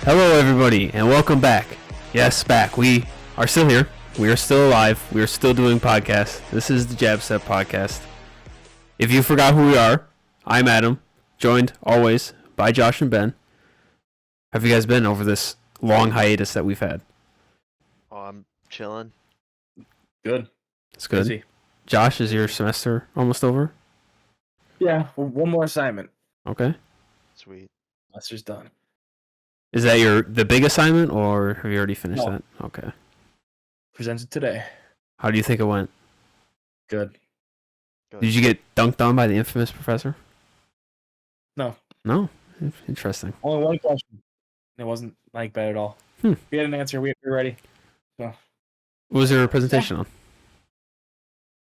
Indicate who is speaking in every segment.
Speaker 1: Hello, everybody, and welcome back. Yes, back. We are still here. We are still alive. We are still doing podcasts. This is the J.A.B podcast. If you forgot who we are, I'm Adam, joined always by Josh and Ben. How have you guys been over this long hiatus that we've had?
Speaker 2: Oh, I'm chilling.
Speaker 3: Good.
Speaker 1: It's good.
Speaker 3: Busy.
Speaker 1: Josh, is your semester almost over?
Speaker 3: Yeah, one more assignment.
Speaker 1: Okay.
Speaker 2: Sweet.
Speaker 3: Semester's done.
Speaker 1: Is that the big assignment, or have you already finished
Speaker 3: No.
Speaker 1: that? Okay.
Speaker 3: Presented today.
Speaker 1: How do you think it went?
Speaker 3: Good.
Speaker 1: Did you get dunked on by the infamous professor?
Speaker 3: No.
Speaker 1: No? Interesting.
Speaker 3: Only one question. It wasn't like bad at all.
Speaker 1: Hmm.
Speaker 3: We had an answer. We're ready. So
Speaker 1: What was your presentation on?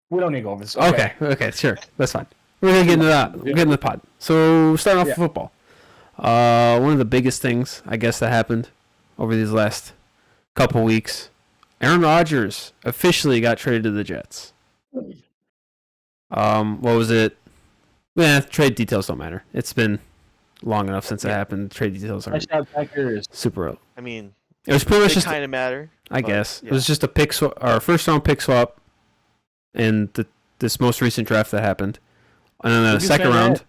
Speaker 3: we don't need to go over this.
Speaker 1: Okay, sure. That's fine. We're going to get into that. We'll get into the pod. So, starting off with football. One of the biggest things, I guess, that happened over these last couple weeks, Aaron Rodgers officially got traded to the Jets. What was it? Trade details don't matter. It's been long enough since it happened. Trade details aren't super old.
Speaker 2: I mean,
Speaker 1: it was pretty much just
Speaker 2: kind of matter.
Speaker 1: I guess
Speaker 2: yeah.
Speaker 1: it was just a pick swap, or first round pick swap, in this most recent draft that happened, and then the second round.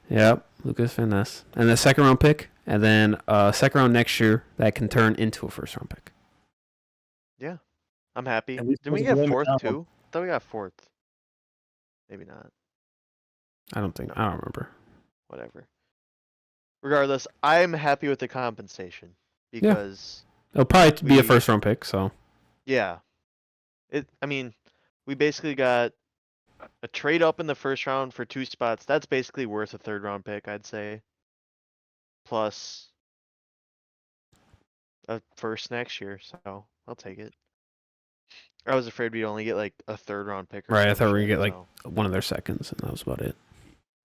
Speaker 1: Yep, Lucas Van Ness, and the second round pick, and then a second round next year that can turn into a first round pick.
Speaker 2: Yeah, I'm happy.
Speaker 3: At least
Speaker 2: Did we
Speaker 3: there's a
Speaker 2: get
Speaker 3: limit
Speaker 2: fourth
Speaker 3: now.
Speaker 2: too? I thought we got fourth. Maybe not.
Speaker 1: I don't remember.
Speaker 2: Whatever. Regardless, I'm happy with the compensation because
Speaker 1: It'll probably be a first round pick. So
Speaker 2: yeah, I mean, we basically got a trade up in the first round for 2 spots. That's basically worth a third round pick, I'd say. Plus a first next year, so I'll take it. I was afraid we'd only get like a third round pick. Or
Speaker 1: right, I thought we were
Speaker 2: shit,
Speaker 1: gonna get like one of their seconds, and that was about it.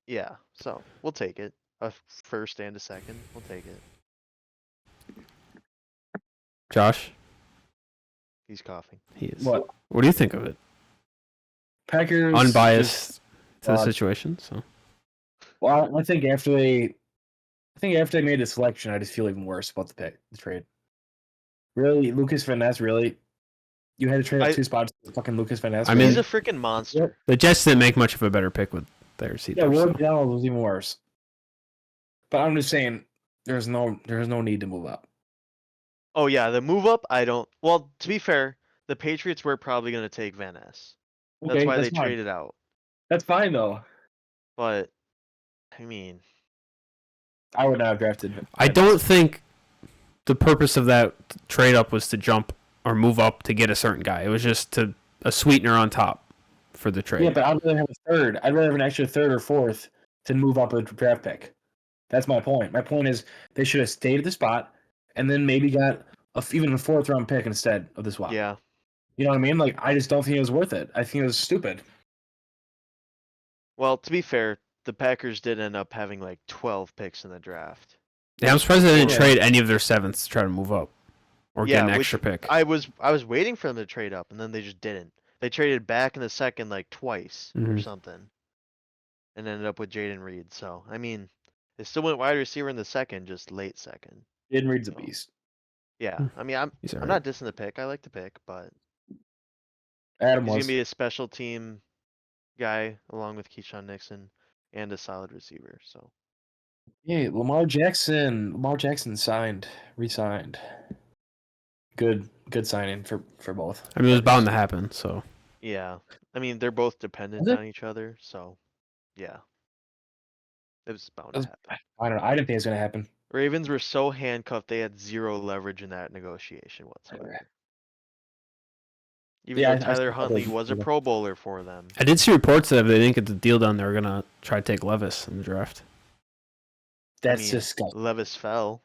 Speaker 2: Yeah, so we'll take it. A first and a second, we'll take it.
Speaker 1: Josh,
Speaker 2: He's coughing.
Speaker 1: he is.
Speaker 3: What?
Speaker 1: What do you think of it?
Speaker 3: Packers
Speaker 1: Unbiased to the situation. So
Speaker 3: well, I think after they made the selection, I just feel even worse about the trade. Really, Lucas Van Ness, really? You had to trade up 2 spots for fucking Lucas Van Ness?
Speaker 1: I mean,
Speaker 2: He's a freaking monster.
Speaker 1: the Jets didn't make much of a better pick with theirs either.
Speaker 3: Yeah, Will
Speaker 1: so.
Speaker 3: McDonald was even worse. But I'm just saying, there's no need to move up.
Speaker 2: Oh yeah, the move up, I don't. Well, to be fair, the Patriots were probably going to take Van Ness. That's why they
Speaker 3: fine.
Speaker 2: traded out.
Speaker 3: That's fine though.
Speaker 2: But I mean,
Speaker 3: I would not have drafted him.
Speaker 1: I don't think the purpose of that trade up was to jump or move up to get a certain guy. It was just a sweetener on top for the trade.
Speaker 3: Yeah, but I'd rather have a third. I'd rather have an extra third or fourth to move up a draft pick. That's my point. My point is they should have stayed at the spot and then maybe got even a 4th round pick instead of the swap.
Speaker 2: yeah.
Speaker 3: You know what I mean? Like, I just don't think it was worth it. I think it was stupid.
Speaker 2: Well, to be fair, the Packers did end up having like 12 picks in the draft.
Speaker 1: Yeah, I'm surprised they didn't trade any of their 7ths to try to move up or get an extra pick.
Speaker 2: I was waiting for them to trade up, and then they just didn't. They traded back in the second like twice or something, and ended up with Jaden Reed. So I mean, they still went wide receiver in the second, just late second.
Speaker 3: Jaden Reed's a beast.
Speaker 2: Yeah, I mean, I'm not dissing the pick. I like the pick, but
Speaker 3: Adam
Speaker 2: he's
Speaker 3: was.
Speaker 2: gonna be a special team guy along with Keyshawn Nixon and a solid receiver. So
Speaker 3: Yeah, Lamar Jackson. Lamar Jackson re-signed. Good signing for both.
Speaker 1: I mean, it was bound to happen. So
Speaker 2: yeah, I mean, they're both dependent on each other. So yeah, it was bound to happen.
Speaker 3: I don't know. I didn't think it was gonna happen.
Speaker 2: Ravens were so handcuffed; they had zero leverage in that negotiation whatsoever. Even though Tyler Huntley was a Pro Bowler for them.
Speaker 1: I did see reports that if they didn't get the deal done, they were gonna try to take Levis in the draft.
Speaker 3: That's disgusting.
Speaker 2: Levis fell.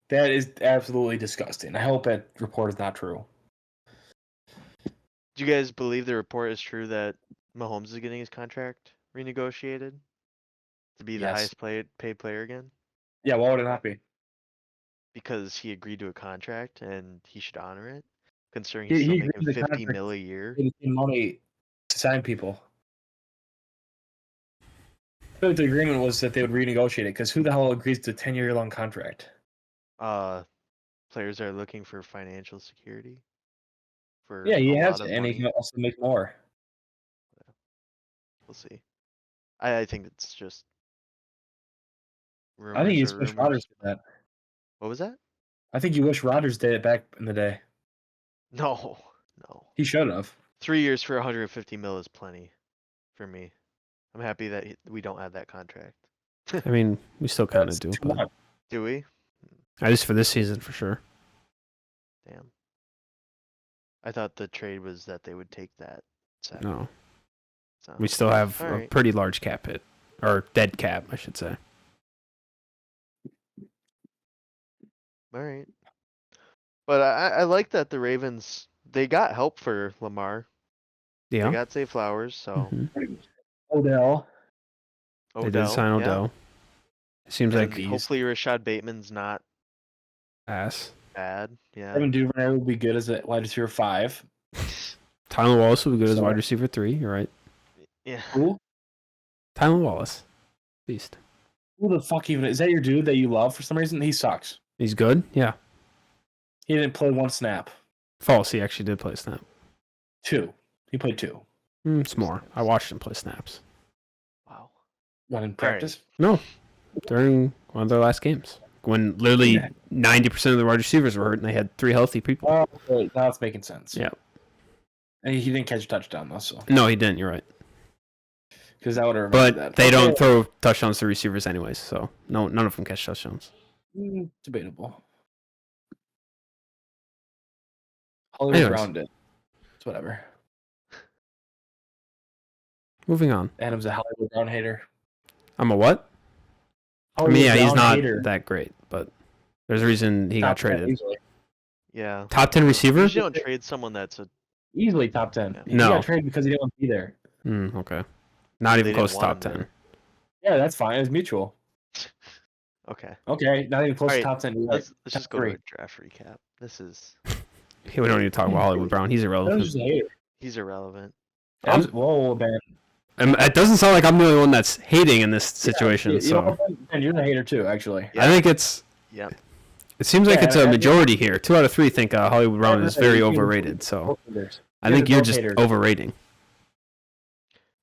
Speaker 3: That is absolutely disgusting. I hope that report is not true.
Speaker 2: Do you guys believe the report is true that Mahomes is getting his contract renegotiated to be the highest paid player again?
Speaker 3: Yeah, why would it not be?
Speaker 2: Because he agreed to a contract and he should honor it, considering he's still making $50 million a year.
Speaker 3: Money to sign people. I feel like the agreement was that they would renegotiate it because who the hell agrees to a 10-year long contract?
Speaker 2: players are looking for financial security for
Speaker 3: Yeah, he
Speaker 2: a
Speaker 3: has
Speaker 2: lot
Speaker 3: it,
Speaker 2: of
Speaker 3: and he
Speaker 2: money.
Speaker 3: can also make more.
Speaker 2: We'll see. I think it's just
Speaker 3: I think
Speaker 2: rumors
Speaker 3: you
Speaker 2: or
Speaker 3: just wish Rodgers
Speaker 2: rumors.
Speaker 3: did that.
Speaker 2: What was that?
Speaker 3: I think you wish Rodgers did it back in the day.
Speaker 2: No, no.
Speaker 3: He should have.
Speaker 2: 3 years for 150 mil is plenty for me. I'm happy that we don't have that contract.
Speaker 1: I mean, we still kind of
Speaker 3: That's
Speaker 1: do,
Speaker 3: too
Speaker 1: but
Speaker 3: much.
Speaker 2: Do we?
Speaker 1: at least for this season for sure.
Speaker 2: Damn. I thought the trade was that they would take that.
Speaker 1: No,
Speaker 2: So,
Speaker 1: we still have a
Speaker 2: alright.
Speaker 1: pretty large cap hit, or dead cap, I should say.
Speaker 2: All right. But I like that the Ravens, they got help for Lamar. They
Speaker 1: Yeah,
Speaker 2: got Zay Flowers, so
Speaker 3: Odell.
Speaker 1: they did sign
Speaker 2: yeah.
Speaker 1: Odell. It seems
Speaker 2: And
Speaker 1: like
Speaker 2: hopefully Rashad Bateman's not
Speaker 1: ass.
Speaker 2: bad. Yeah.
Speaker 3: Kevin Duvernay would be good as a wide receiver 5.
Speaker 1: Tylen Wallace will be good as
Speaker 3: So-
Speaker 1: wide receiver 3. You're right.
Speaker 2: Yeah.
Speaker 3: Who?
Speaker 1: Tylen Wallace, beast.
Speaker 3: Who the fuck even is that? Your dude that you love for some reason? He sucks.
Speaker 1: He's good. Yeah,
Speaker 3: He didn't play one snap.
Speaker 1: false. He actually did play snap.
Speaker 3: 2. He played 2.
Speaker 1: It's more. I watched him play snaps.
Speaker 2: Wow.
Speaker 3: One in practice.
Speaker 1: No, during one of their last games when literally
Speaker 3: Yeah.
Speaker 1: 90% of the wide receivers were hurt and they had 3 healthy people.
Speaker 3: Oh, wait, now it's making sense.
Speaker 1: Yeah.
Speaker 3: And he didn't catch a touchdown though, so
Speaker 1: No, he didn't. You're right.
Speaker 3: because I would have
Speaker 1: But
Speaker 3: remembered that.
Speaker 1: they don't
Speaker 3: Okay.
Speaker 1: throw touchdowns to receivers anyways, so none of them catch touchdowns.
Speaker 3: Debatable. Hollywood
Speaker 1: Anyways.
Speaker 3: Brown did. It's whatever.
Speaker 1: Moving on.
Speaker 3: Adam's a Hollywood Brown hater.
Speaker 1: I'm a what? I
Speaker 3: Hollywood
Speaker 1: mean, yeah, he's
Speaker 3: Brown
Speaker 1: not
Speaker 3: hater.
Speaker 1: that great, but there's a reason he got
Speaker 3: Top 10
Speaker 1: traded.
Speaker 3: Easily.
Speaker 2: Yeah.
Speaker 1: Top 10 receiver?
Speaker 2: Usually don't trade someone that's a
Speaker 3: Easily top 10.
Speaker 2: Yeah.
Speaker 3: He
Speaker 1: No.
Speaker 3: got traded because he didn't want to be there.
Speaker 1: Okay. Not
Speaker 2: They
Speaker 1: even
Speaker 2: didn't
Speaker 1: close to
Speaker 2: want
Speaker 1: top
Speaker 2: him
Speaker 1: 10.
Speaker 2: there.
Speaker 3: Yeah, that's fine. It's mutual.
Speaker 2: Okay.
Speaker 3: Okay, not even close
Speaker 2: Alright,
Speaker 3: to top 10.
Speaker 2: Let's just
Speaker 3: top
Speaker 2: go to
Speaker 3: three.
Speaker 2: a draft recap. This is
Speaker 1: We don't need to talk about Hollywood Brown. He's
Speaker 3: That was
Speaker 1: irrelevant.
Speaker 3: just a hater.
Speaker 2: he's irrelevant.
Speaker 3: Whoa, man.
Speaker 1: It doesn't sound like I'm the only one that's hating in this situation.
Speaker 3: You
Speaker 1: So
Speaker 3: know what, Ben? You're a hater too, actually.
Speaker 2: Yeah.
Speaker 1: I think it's.
Speaker 2: Yep.
Speaker 1: It seems like
Speaker 3: Yeah,
Speaker 1: it's a
Speaker 3: I-
Speaker 1: majority here. 2 out of 3 think Hollywood Brown is very
Speaker 3: you-
Speaker 1: overrated. So
Speaker 3: Both haters.
Speaker 1: I think
Speaker 3: You're
Speaker 1: you're
Speaker 3: both
Speaker 1: just
Speaker 3: haters.
Speaker 1: overrating.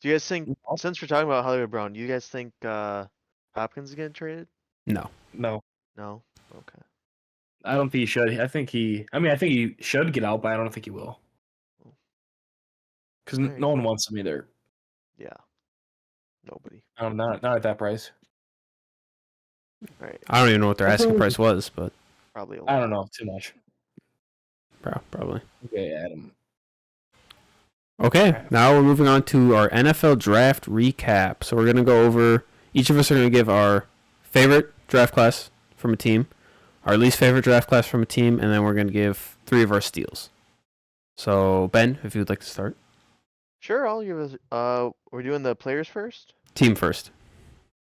Speaker 2: Do you guys think
Speaker 3: No.
Speaker 2: since we're talking about Hollywood Brown, do you guys think Hopkins is getting traded?
Speaker 1: No.
Speaker 3: No,
Speaker 2: No? Okay.
Speaker 3: I don't think he should. I think he should get out, but I don't think he will. Because
Speaker 2: Alright.
Speaker 3: no one wants him either.
Speaker 2: Yeah. Nobody.
Speaker 3: Not at that price.
Speaker 2: Alright.
Speaker 1: I don't even know what their
Speaker 3: That's
Speaker 1: asking
Speaker 3: what-
Speaker 1: price was, but
Speaker 2: Probably a
Speaker 3: I
Speaker 2: lot.
Speaker 3: don't know. Too much.
Speaker 1: probably.
Speaker 3: Okay, Adam.
Speaker 1: Okay, now we're moving on to our NFL draft recap. So we're going to go over, each of us are going to give our favorite draft class from a team, our least favorite draft class from a team, and then we're going to give 3 of our steals. So, Ben, if you would like to start.
Speaker 2: Sure, I'll give us we're doing the players first?
Speaker 1: Team first.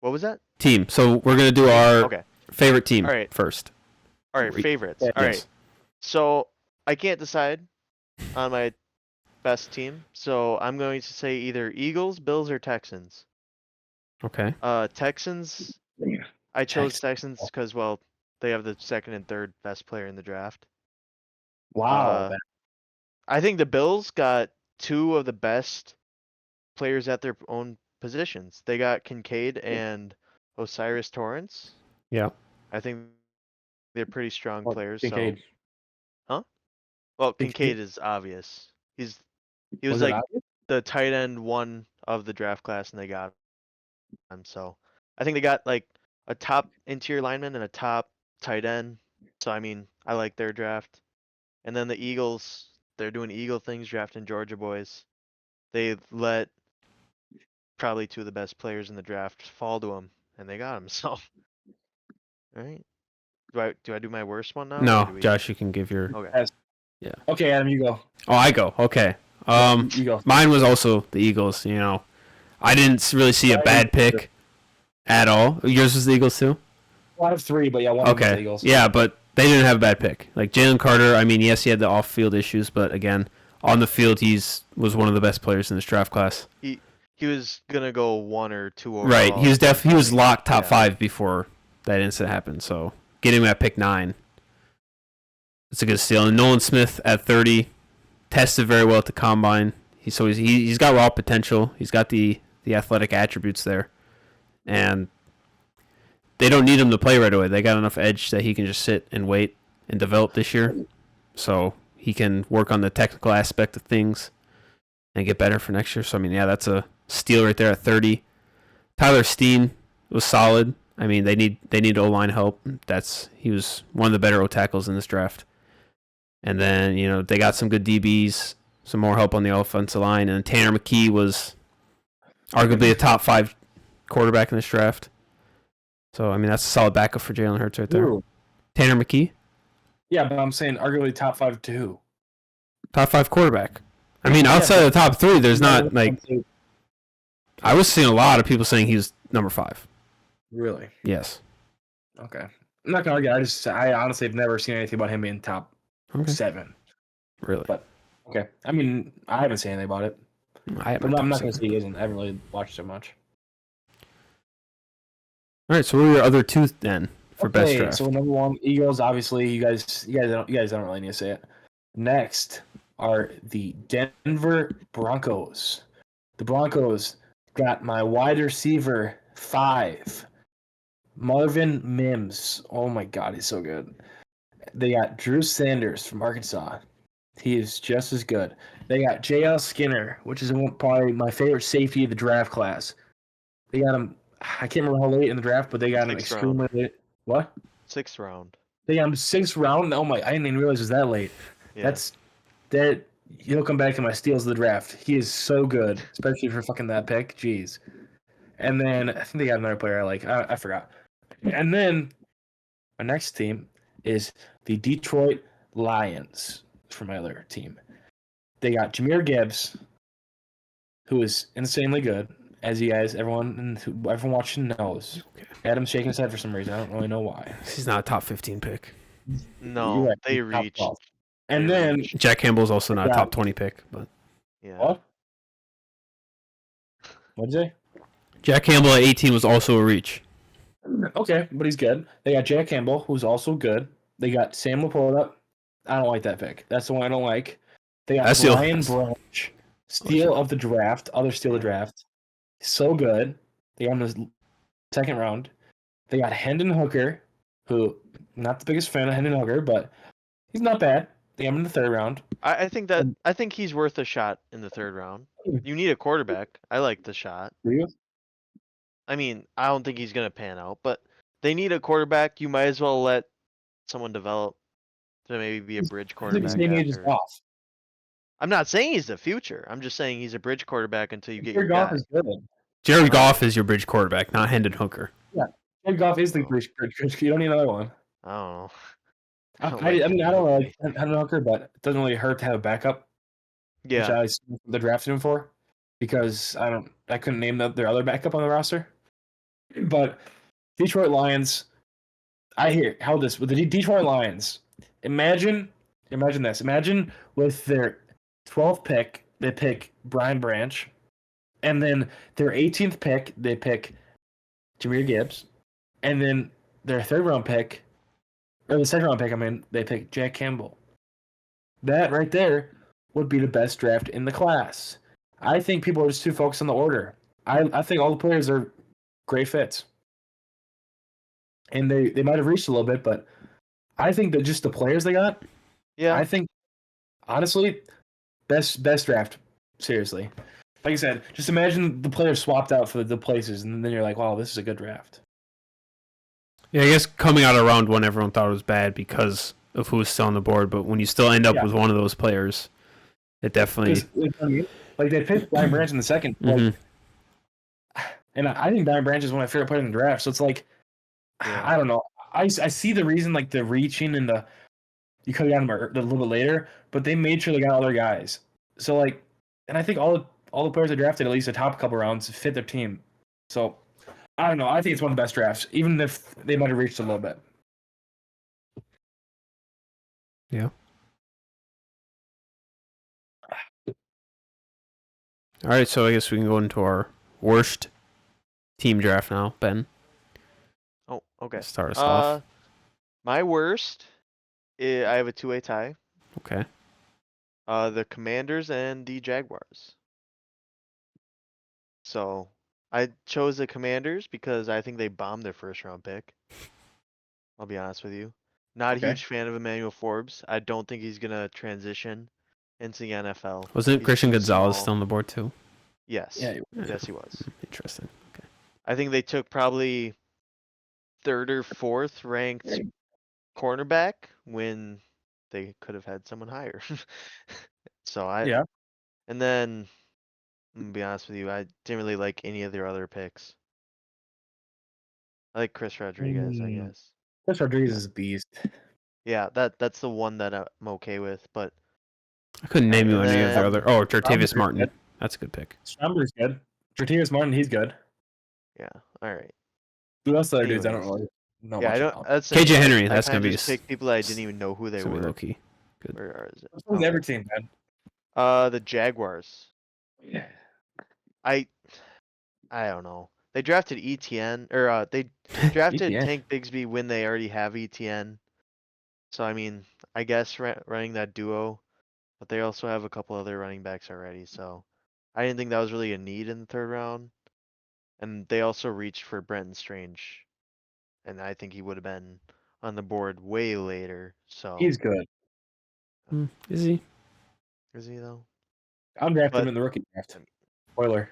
Speaker 2: What was that?
Speaker 1: Team. So we're going to do our
Speaker 2: Okay.
Speaker 1: favorite team
Speaker 2: Alright.
Speaker 1: first.
Speaker 2: Alright,
Speaker 1: Re-
Speaker 2: favorites.
Speaker 3: Yeah.
Speaker 2: Alright.
Speaker 1: Yes.
Speaker 2: So I can't decide on my best team, so I'm going to say either Eagles, Bills, or Texans.
Speaker 1: Okay.
Speaker 2: Texans. I chose Texans because well, they have the second and third best player in the draft.
Speaker 3: Wow.
Speaker 2: Uh, I think the Bills got 2 of the best players at their own positions. They got Kincaid and Osiris Torrance.
Speaker 1: Yeah.
Speaker 2: I think they're pretty strong
Speaker 3: Well,
Speaker 2: players.
Speaker 3: Kincaid.
Speaker 2: Well,
Speaker 3: Kincaid-
Speaker 2: Kincaid is obvious. He was
Speaker 3: it
Speaker 2: like
Speaker 3: obvious?
Speaker 2: the tight end 1 of the draft class, and they got him. So I think they got like a top interior lineman and a top tight end. So I mean, I like their draft. And then the Eagles, they're doing Eagle things, drafting Georgia boys. They let probably 2 of the best players in the draft fall to them, and they got him. So, all right. Do I do my worst one now? or
Speaker 1: No,
Speaker 2: do we-
Speaker 1: Josh, you can give your.
Speaker 2: Okay.
Speaker 3: Okay, Adam, you go.
Speaker 1: Oh, I go. Okay.
Speaker 3: You go.
Speaker 1: Mine was also the Eagles. You know, I didn't really see a bad pick at all. Yours was the Eagles too.
Speaker 3: One of 3, but yeah, one of them is the
Speaker 1: Okay.
Speaker 3: Eagles.
Speaker 1: Yeah, but they didn't have a bad pick. Like Jalen Carter. I mean, yes, he had the off-field issues, but again, on the field, was one of the best players in this draft class.
Speaker 2: He was gonna go 1 or 2 overall.
Speaker 1: Right. He was locked top
Speaker 2: Yeah.
Speaker 1: 5 before that incident happened. So getting him at pick 9. It's a good steal. And Nolan Smith at 30 tested very well at the combine. He's got raw potential. He's got the athletic attributes there, and they don't need him to play right away. They got enough edge that he can just sit and wait and develop this year, so he can work on the technical aspect of things and get better for next year. So I mean, yeah, that's a steal right there at 30. Tyler Steen was solid. I mean, they need O-line help. He was one of the better O tackles in this draft. And then, they got some good DBs, some more help on the offensive line. And Tanner McKee was arguably a top 5 quarterback in this draft. So, I mean, that's a solid backup for Jalen Hurts right there. Ooh. Tanner McKee?
Speaker 3: Yeah, but I'm saying arguably top 5 to who?
Speaker 1: Top 5 quarterback. I mean, outside of the top 3, there's not, like... I was seeing a lot of people saying he's number 5.
Speaker 3: Really?
Speaker 1: Yes.
Speaker 3: Okay. I'm not going to argue. I honestly have never seen anything about him being top 7.
Speaker 1: Really?
Speaker 3: But, okay. I mean, I haven't seen anything about it. But I'm not going to say he isn't. I haven't really watched it much.
Speaker 1: All right, so what are your other 2 then for best draft?
Speaker 3: So number 1, Eagles. Obviously, you guys don't really need to say it. Next are the Denver Broncos. The Broncos got my wide receiver 5, Marvin Mims. Oh my God, he's so good. They got Drew Sanders from Arkansas. He is just as good. They got J.L. Skinner, which is probably my favorite safety of the draft class. They got him. I can't remember how late in the draft, but they got him extremely late. What?
Speaker 2: 6th round.
Speaker 3: They got him 6th round. Oh my! I didn't even realize it was that late. Yeah. He'll come back to my steals of the draft. He is so good, especially for fucking that pick. Jeez. And then I think they got another player I like. I forgot. And then our next team is the Detroit Lions for my other team. They got Jahmyr Gibbs, who is insanely good, as you guys, everyone watching knows. Okay. Adam's shaking his head for some reason. I don't really know why.
Speaker 1: He's not a top 15 pick.
Speaker 2: No, right. They reached.
Speaker 3: And then
Speaker 1: Jack Campbell's also not a top 20 pick, but
Speaker 2: yeah.
Speaker 3: What? What'd you say?
Speaker 1: Jack Campbell at 18 was also a reach.
Speaker 3: Okay, but he's good. They got Jack Campbell, who's also good. They got Sam Laporta. I don't like that pick. That's the one I don't like. They got Ryan Branch, steal of the draft, other steal of the draft. So good. They got him in the 2nd round. They got Hendon Hooker, who not the biggest fan of Hendon Hooker, but he's not bad. They got him in the 3rd round.
Speaker 2: I think he's worth a shot in the 3rd round. You need a quarterback. I like the shot.
Speaker 3: Do you?
Speaker 2: I mean, I don't think he's gonna pan out, but they need a quarterback. You might as well let someone develop to maybe be a bridge quarterback. I'm not saying he's the future. I'm just saying he's a bridge quarterback until you get your guy.
Speaker 3: Is good.
Speaker 1: Jared Goff is your bridge quarterback, not Hendon Hooker.
Speaker 3: Yeah, Jared Goff is the bridge. You don't need another one.
Speaker 2: I don't know.
Speaker 3: I mean, I don't like Hendon Hooker, but it doesn't really hurt to have a backup.
Speaker 2: Yeah.
Speaker 3: Which I drafted him for, because I couldn't name their other backup on the roster. But Detroit Lions, with the Detroit Lions, imagine this. Imagine with their 12th pick, they pick Brian Branch, and then their 18th pick, they pick Jahmyr Gibbs, and then their 3rd round pick, or the 2nd round pick, they pick Jack Campbell. That right there would be the best draft in the class. I think people are just too focused on the order. I think all the players are great fits. And they might have reached a little bit, but I think that just the players they got,
Speaker 2: yeah.
Speaker 3: I think, honestly, best draft. Seriously. Like I said, just imagine the players swapped out for the places, and then you're like, wow, this is a good draft.
Speaker 1: Yeah, I guess coming out of round 1, everyone thought it was bad because of who was still on the board, but when you still end up with one of those players, it definitely...
Speaker 3: Like, they picked Brian Branch in the 2nd.
Speaker 1: Mm-hmm.
Speaker 3: And I think Brian Branch is one of my favorite players in the draft, so it's like, I don't know. I see the reason, like, the reaching and you could have gotten him a little bit later, but they made sure they got other guys. So, like, and I think all the players they drafted, at least the top couple rounds, fit their team. So, I don't know. I think it's one of the best drafts, even if they might have reached a little bit.
Speaker 1: Yeah. All right, so I guess we can go into our worst team draft now, Ben.
Speaker 2: Oh, okay.
Speaker 1: Start us off.
Speaker 2: My worst, I have a two-way tie.
Speaker 1: Okay.
Speaker 2: The Commanders and the Jaguars. So I chose the Commanders because I think they bombed their first round pick. I'll be honest with you. Not a
Speaker 3: Okay.
Speaker 2: huge fan of Emmanuel Forbes. I don't think he's gonna transition into the NFL.
Speaker 1: Wasn't
Speaker 2: He's
Speaker 1: Christian
Speaker 2: too
Speaker 1: Gonzalez
Speaker 2: small.
Speaker 1: still on the board too?
Speaker 2: Yes.
Speaker 3: Yeah.
Speaker 2: Yes, he was.
Speaker 1: Interesting. Okay.
Speaker 2: I think they took probably third or fourth ranked cornerback when they could have had someone higher. So
Speaker 3: Yeah.
Speaker 2: and then I'm gonna be honest with you, I didn't really like any of their other picks. I like Chris Rodriguez, I guess.
Speaker 3: Chris Rodriguez is a beast.
Speaker 2: Yeah, that's the one that I'm okay with, but
Speaker 1: I couldn't name you
Speaker 2: and
Speaker 1: any of their
Speaker 2: then
Speaker 1: other. Oh, Jartavius
Speaker 3: Stromberg's
Speaker 1: Martin.
Speaker 3: good.
Speaker 1: That's a good pick.
Speaker 3: Stromberg's good. Jartavius Martin, he's good.
Speaker 2: yeah, all right.
Speaker 3: Who else other dudes? I don't
Speaker 2: Anyways.
Speaker 3: really know
Speaker 2: Yeah,
Speaker 3: much
Speaker 2: I don't.
Speaker 3: about.
Speaker 2: That's the thing,
Speaker 1: KJ
Speaker 2: I
Speaker 1: Henry. That's
Speaker 2: kinda
Speaker 1: gonna be
Speaker 2: just picked people that I didn't even know who they
Speaker 1: low
Speaker 2: were.
Speaker 1: key. Good.
Speaker 2: Where is it?
Speaker 3: Who's every team, man?
Speaker 2: The Jaguars.
Speaker 3: Yeah.
Speaker 2: I don't know. They drafted ETN or they drafted
Speaker 3: ETN.
Speaker 2: Tank Bigsby when they already have ETN. So I mean, I guess running that duo, but they also have a couple other running backs already. So I didn't think that was really a need in the third round. And they also reached for Brenton Strange, and I think he would have been on the board way later. So
Speaker 3: He's good.
Speaker 1: Is he?
Speaker 2: is he though?
Speaker 3: I'm drafting him
Speaker 2: But
Speaker 3: in the rookie draft. Spoiler.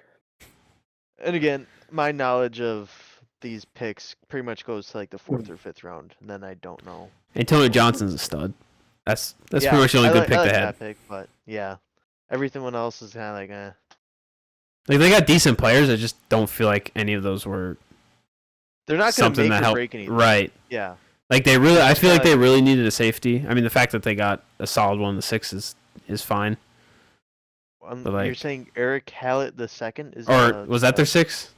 Speaker 2: and again, my knowledge of these picks pretty much goes to like the fourth or fifth round, and then I don't know.
Speaker 1: Antonio Johnson's a stud. That's
Speaker 2: Yeah,
Speaker 1: pretty much the only
Speaker 2: I
Speaker 1: good
Speaker 2: like,
Speaker 1: pick
Speaker 2: I
Speaker 1: they
Speaker 2: like
Speaker 1: had.
Speaker 2: that pick, but yeah, everything else is kind of like, eh.
Speaker 1: Like they got decent players. I just don't feel like any of those were
Speaker 2: They're not going to
Speaker 1: something
Speaker 2: make
Speaker 1: that
Speaker 2: or
Speaker 1: helped.
Speaker 2: break anything.
Speaker 1: Right.
Speaker 2: Yeah.
Speaker 1: Like they really, I
Speaker 2: Just
Speaker 1: feel like
Speaker 2: kinda-
Speaker 1: they really needed a safety. I mean, the fact that they got a solid one in the six is fine. But
Speaker 2: You're
Speaker 1: like,
Speaker 2: saying Eric Hallett the second is
Speaker 1: or was that their six?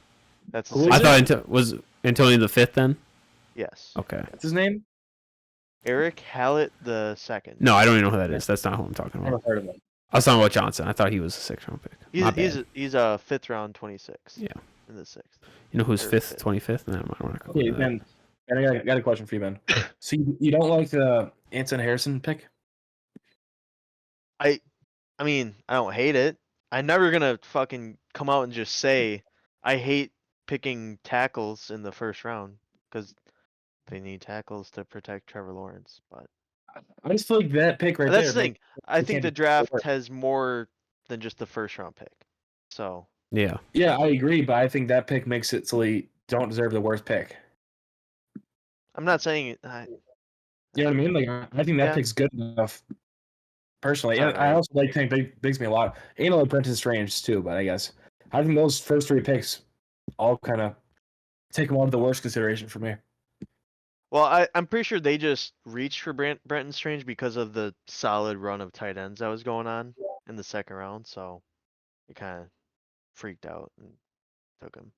Speaker 2: That's
Speaker 3: Who
Speaker 2: the
Speaker 3: is
Speaker 1: I
Speaker 3: it?
Speaker 1: thought was Antonio the fifth then.
Speaker 2: yes.
Speaker 1: Okay.
Speaker 3: What's his name?
Speaker 2: Eric Hallett the second.
Speaker 1: No, I don't even know who that is. That's not who I'm talking
Speaker 3: I never
Speaker 1: about.
Speaker 3: heard of him.
Speaker 1: I was talking about Johnson. I thought he was a sixth round pick. My bad.
Speaker 2: He's a fifth round 26.
Speaker 1: Yeah.
Speaker 2: In the sixth.
Speaker 1: You know who's
Speaker 2: or
Speaker 1: fifth,
Speaker 2: fifth.
Speaker 1: 25th? No, I'm not
Speaker 3: Okay, Ben. I got a question for you, Ben. So you don't like the Anton Harrison pick?
Speaker 2: I mean, I don't hate it. I'm never gonna fucking come out and just say I hate picking tackles in the first round because they need tackles to protect Trevor Lawrence. But
Speaker 3: I just feel like that pick right
Speaker 2: that's
Speaker 3: there.
Speaker 2: the thing. I
Speaker 3: you
Speaker 2: think
Speaker 3: can't
Speaker 2: the
Speaker 3: just
Speaker 2: draft
Speaker 3: work.
Speaker 2: has more than just the first round pick. So
Speaker 1: Yeah.
Speaker 3: Yeah, I agree, but I think that pick makes it so you don't deserve the worst pick.
Speaker 2: I'm not saying
Speaker 3: You know what I mean? Like I think that
Speaker 2: Yeah.
Speaker 3: pick's good enough. Personally,
Speaker 2: It's
Speaker 3: and I
Speaker 2: alright.
Speaker 3: also like Tank Bigsby a lot. And I like Brenton Strange too, but I guess I think those first three picks all kind of take them out of the worst consideration for me.
Speaker 2: Well, I'm pretty sure they just reached for Brenton Strange because of the solid run of tight ends that was going on in the second round. So it kind of freaked out and took him.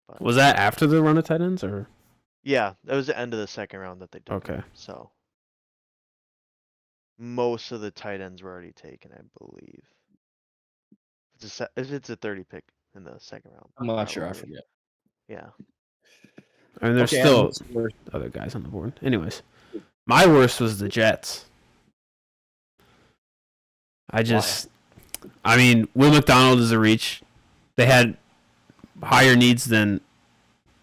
Speaker 2: But
Speaker 1: Was that after the run of tight ends or?
Speaker 2: yeah, that was the end of the second round that they took
Speaker 1: Okay.
Speaker 2: him. So most of the tight ends were already taken, I believe. If it's a 30 pick in the second round.
Speaker 3: I'm not sure. I
Speaker 2: probably.
Speaker 3: forget.
Speaker 2: Yeah.
Speaker 1: I mean, there's
Speaker 3: Okay,
Speaker 1: still
Speaker 3: what's worse?
Speaker 1: other guys on the board. Anyways, my worst was the Jets. I mean, Will McDonald is a reach. They had higher needs than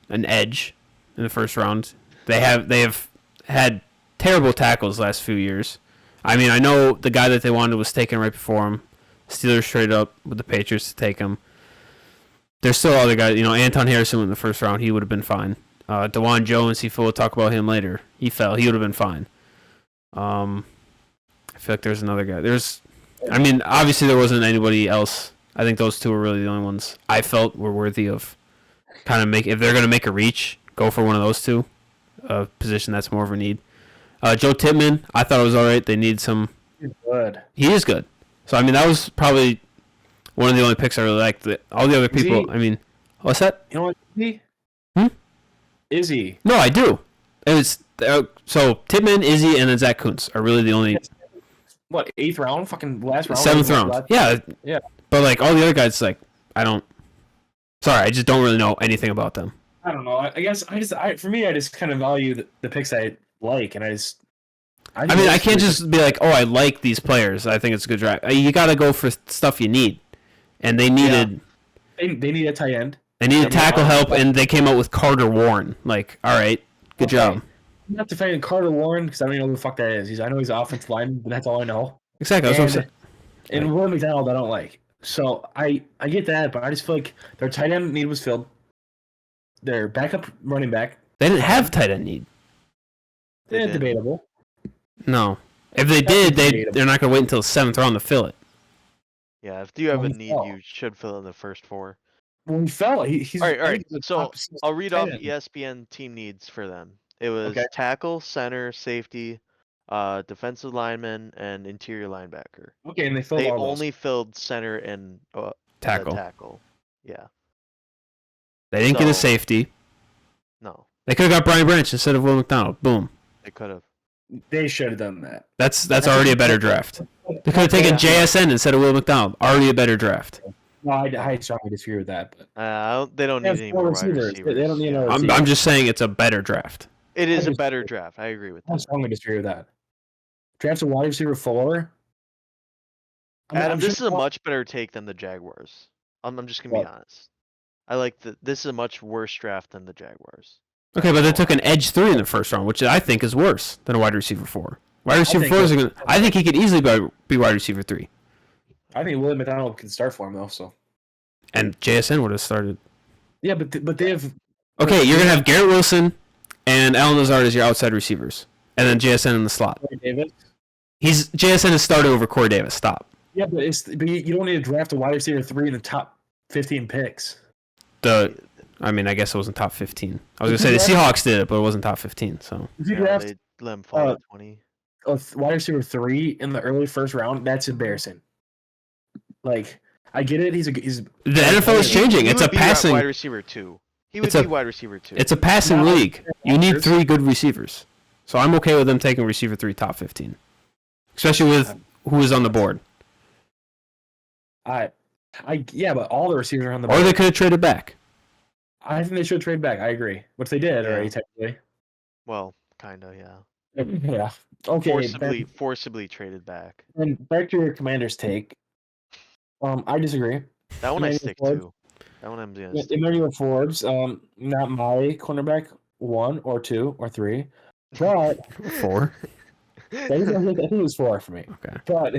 Speaker 1: an edge in the first round. They have had terrible tackles last few years. I mean, I know the guy that they wanted was taken right before him. Steelers traded up with the Patriots to take him. There's still other guys. You know, Anton Harrison went in the first round. He would have been fine. DeJuan Jones, we'll talk about him later. He fell. He would have been fine. I feel like there's another guy. I mean, obviously there wasn't anybody else. I think those two were really the only ones I felt were worthy of kind of if they're going to make a reach, go for one of those two. A position that's more of a need. Joe Tittman, I thought it was all right. They need some.
Speaker 3: He's good.
Speaker 1: He is good. So, I mean, that was probably one of the only picks I really liked. All the other people, I mean, what's that?
Speaker 3: You know what? Izzy?
Speaker 1: Hmm?
Speaker 3: Izzy.
Speaker 1: No, I do. It was so Tittman, Izzy, and then Zach Kuntz are really the only
Speaker 3: What, 8th round? Fucking last round?
Speaker 1: 7th round. Yeah.
Speaker 3: Yeah.
Speaker 1: But like all the other guys, like I just don't really know anything about them.
Speaker 3: I don't know. I guess for me, I just kind of value the picks I like, and
Speaker 1: I mean, I can't just be like, oh, I like these players. I think it's a good draft. You got to go for stuff you need, and they needed.
Speaker 3: They need a tight end.
Speaker 1: They needed tackle help, and they came out with Carter Warren. Like, all right, good job.
Speaker 3: I'm not defending Carter Warren because I don't even know who the fuck that is. I know he's an offensive lineman, but that's all I know.
Speaker 1: Exactly. That's what I'm saying.
Speaker 3: And Will McDonald, I don't like. So I get that, but I just feel like their tight end need was filled. Their backup running back.
Speaker 1: They didn't have tight end need.
Speaker 3: They're debatable.
Speaker 1: No. If they did, they're not going to wait until the 7th round to fill it.
Speaker 2: Yeah, if you have a need, you should fill in the first 4.
Speaker 3: When he fell, he's
Speaker 2: all right. So I'll read off ESPN team needs for them. It was tackle, center, safety, defensive lineman, and interior linebacker.
Speaker 3: Okay, and they
Speaker 2: only filled center and tackle. Yeah.
Speaker 1: They didn't get a safety.
Speaker 2: No.
Speaker 1: They could have got Brian Branch instead of Will McDonald. Boom.
Speaker 2: They could have.
Speaker 3: They should have done that.
Speaker 1: That's already a better draft. They could have taken JSN instead of Will McDonald. Already a better draft.
Speaker 3: No, I strongly disagree with that. But
Speaker 2: they don't need any more receivers.
Speaker 3: They don't need another
Speaker 1: receiver. I'm just saying it's a better draft.
Speaker 2: It is a better draft. I agree with that.
Speaker 3: I strongly disagree with that. Draft a wide receiver 4.
Speaker 2: Adam, this is a much better take than the Jaguars. I'm just gonna be honest. I like this is a much worse draft than the Jaguars.
Speaker 1: Okay, but they took an edge 3 in the first round, which I think is worse than a wide receiver 4. Wide receiver 4 is I think he could easily be wide receiver 3.
Speaker 3: I think Willie McDonald can start for him though. So.
Speaker 1: And JSN would have started.
Speaker 3: Yeah, but they have.
Speaker 1: Okay, you're gonna have Garrett Wilson and Alan Lazard as your outside receivers, and then JSN in the slot.
Speaker 3: Corey Davis.
Speaker 1: JSN is started over Corey Davis. Stop.
Speaker 3: Yeah, but you don't need to draft a wide receiver 3 in the top 15 picks.
Speaker 1: I mean, I guess it wasn't top 15. I was gonna say the Seahawks did it, but it wasn't top 15. So
Speaker 3: if you draft
Speaker 2: they let him fall at 20.
Speaker 3: A wide receiver 3 in the early first round, that's embarrassing. Like, I get it. The
Speaker 1: NFL is changing. It's a passing
Speaker 2: wide receiver 2. He would be wide receiver 2.
Speaker 1: It's a passing league. You need 3 good receivers. So I'm okay with them taking receiver 3 top 15, especially with who is on the board.
Speaker 3: Yeah, but all the receivers are on the board.
Speaker 1: Or they could have traded back.
Speaker 3: I think they should trade back. I agree, which they did already technically.
Speaker 2: Well, kind of, yeah.
Speaker 3: Yeah. Okay.
Speaker 2: Forcibly traded back.
Speaker 3: And back to your Commander's take. I disagree.
Speaker 2: That one I stick to. That one I'm gonna stick to.
Speaker 3: Emmanuel Forbes, not my cornerback 1 or 2 or 3, but
Speaker 1: 4.
Speaker 3: I think it was 4 for me.
Speaker 1: Okay.
Speaker 3: But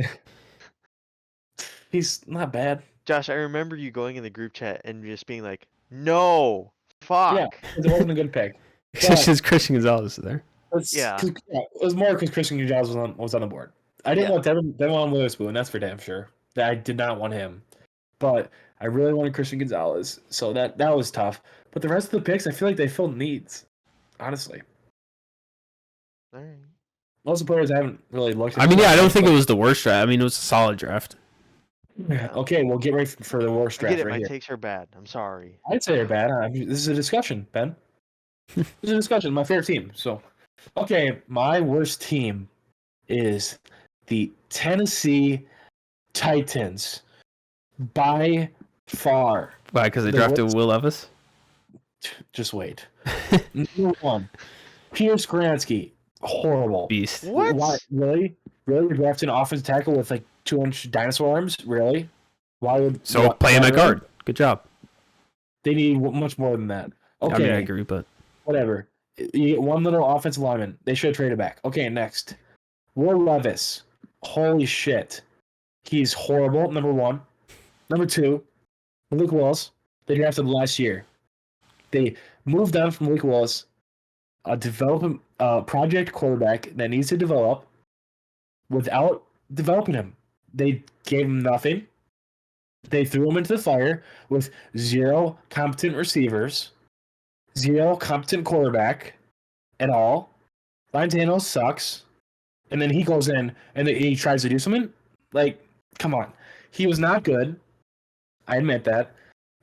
Speaker 3: he's not bad.
Speaker 2: Josh, I remember you going in the group chat and just being like, "No, fuck."
Speaker 3: Yeah, it wasn't a good pick.
Speaker 1: It's just Christian Gonzalez there.
Speaker 3: It was more because Christian Gonzalez was on the board. I didn't want Devon Witherspoon, that's for damn sure. I did not want him, but I really wanted Christian Gonzalez, so that was tough. But the rest of the picks, I feel like they filled needs, honestly.
Speaker 2: All right.
Speaker 3: Most of the players I haven't really looked at.
Speaker 1: I mean, yeah, I don't think it was the worst draft. I mean, it was a solid draft.
Speaker 3: Okay, well, get ready for the worst draft.
Speaker 2: I get it.
Speaker 3: My
Speaker 2: takes are bad. I'm sorry.
Speaker 3: I'd say they're bad. This is a discussion, Ben. This is a discussion. My favorite team. So, okay, my worst team is the Tennessee Titans by far.
Speaker 1: Why? Because they drafted Will Levis?
Speaker 3: Just wait. Number 1, Pierce Gransky. Horrible.
Speaker 1: Beast.
Speaker 2: What?
Speaker 3: Why, really? Really? You're drafting an offensive tackle with like 2-inch dinosaur arms? Really? Why would
Speaker 1: play him at guard? Good job.
Speaker 3: They need much more than that. Okay.
Speaker 1: I mean, I agree, but
Speaker 3: whatever. You get one little offensive lineman. They should have traded back. Okay, next. Will Levis. Holy shit. He's horrible, number 1. Number 2, Malik Willis. They drafted last year. They moved on from Malik Willis, a project quarterback that needs to develop, without developing him. They gave him nothing. They threw him into the fire with 0 competent receivers, 0 competent quarterback at all. Ryan Tannehill sucks. And then he goes in and he tries to do something. Like, come on. He was not good. I admit that.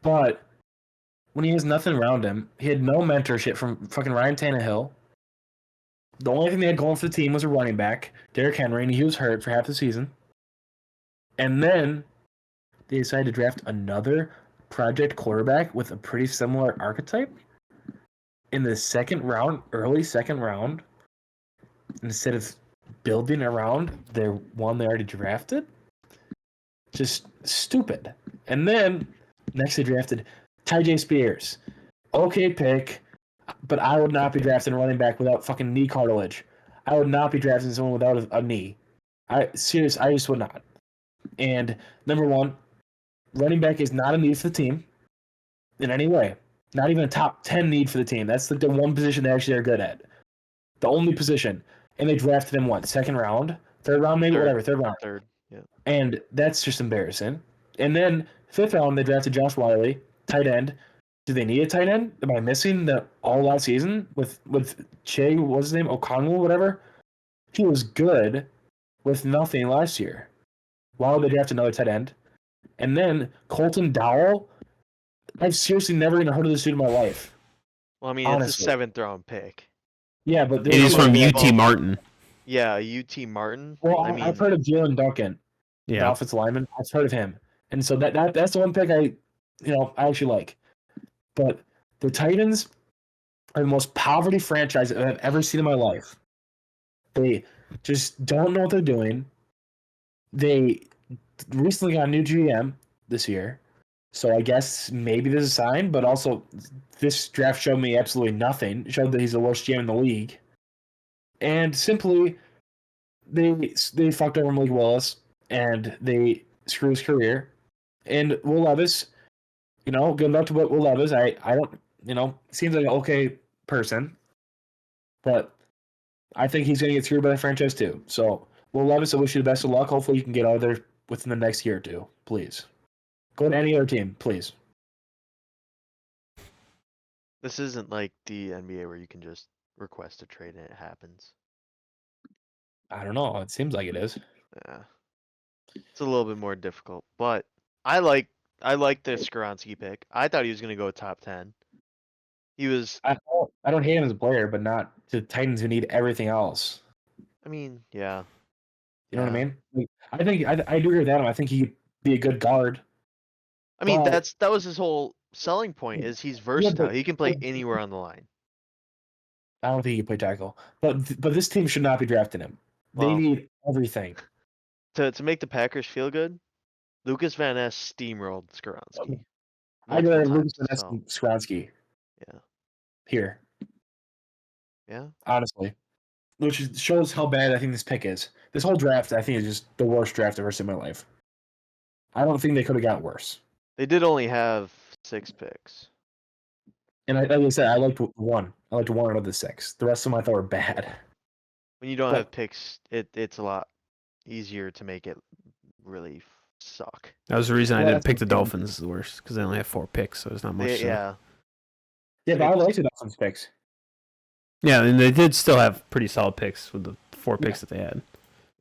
Speaker 3: But when he has nothing around him, he had no mentorship from fucking Ryan Tannehill. The only thing they had going for the team was a running back, Derrick Henry, and he was hurt for half the season. And then they decided to draft another project quarterback with a pretty similar archetype in the second round, early second round. instead of building around their one they already drafted. Just stupid. And then next they drafted Ty Spears. Okay pick, but I would not be drafting a running back without fucking knee cartilage. I would not be drafting someone without a knee. I just would not. And number one, running back is not a need for the team in any way. Not even a top 10 need for the team. That's like the one position they actually are good at. The only position. And they drafted him what? Second round? Third round maybe? Whatever, third round.
Speaker 2: Third, yeah.
Speaker 3: And that's just embarrassing. And then fifth round they drafted Josh Wiley, tight end. Do they need a tight end? Am I missing the all out season with Che, what's his name? Okongwu, whatever? He was good with nothing last year. Why would they draft another tight end? And then Colton Dowell, I've seriously never even heard of this dude in my life.
Speaker 2: Well, I mean,
Speaker 3: honestly.
Speaker 2: It's a 7th round pick.
Speaker 3: Yeah, but
Speaker 1: it is from UT Martin.
Speaker 2: Yeah, UT Martin.
Speaker 3: Well,
Speaker 2: I mean,
Speaker 3: I've heard of Jalen Duncan, the offensive lineman. I've heard of him, and so that's the one pick I actually like. But the Titans are the most poverty franchise that I've ever seen in my life. They just don't know what they're doing. They recently got a new GM this year, so I guess maybe there's a sign. But also, this draft showed me absolutely nothing. It showed that he's the worst GM in the league, and simply they fucked over Malik Willis and they screwed his career. And Will Levis, good luck to Will Levis. I don't, seems like an okay person, but I think he's going to get screwed by the franchise too. So, Will Levis, I wish you the best of luck. Hopefully you can get out of there within the next year or two. Please. Go to any other team, please.
Speaker 2: this isn't like the NBA where you can just request a trade and it happens.
Speaker 3: I don't know. It seems like it is.
Speaker 2: Yeah. It's a little bit more difficult, but I like the Skoronski pick. I thought he was going to go top 10. He was.
Speaker 3: I don't hate him as a player, but not to Titans who need everything else.
Speaker 2: I mean, yeah.
Speaker 3: You know what I mean? Like, I think I do agree with Adam. I think he could be a good guard.
Speaker 2: I mean, that was his whole selling point. Is he's versatile. He can play anywhere on the line.
Speaker 3: I don't think he can play tackle, but this team should not be drafting him. They need everything.
Speaker 2: To make the Packers feel good, Lucas Van Ness steamrolled Skoronski.
Speaker 3: I'd rather Lucas Van Ness than Skoronski.
Speaker 2: Yeah.
Speaker 3: Here.
Speaker 2: Yeah.
Speaker 3: Honestly. Which shows how bad I think this pick is. This whole draft, I think, is just the worst draft I've ever seen in my life. I don't think they could have got worse.
Speaker 2: They did only have 6 picks.
Speaker 3: And like I said, I liked one. I liked one out of the 6. The rest of them I thought were bad.
Speaker 2: When you don't have picks, it's a lot easier to make it really suck.
Speaker 1: That was the reason I didn't pick the Dolphins as the worst, because they only have 4 picks, so there's not much.
Speaker 2: Yeah.
Speaker 3: Yeah, but I liked the Dolphins picks.
Speaker 1: Yeah, and they did still have pretty solid picks with the 4 picks that they had.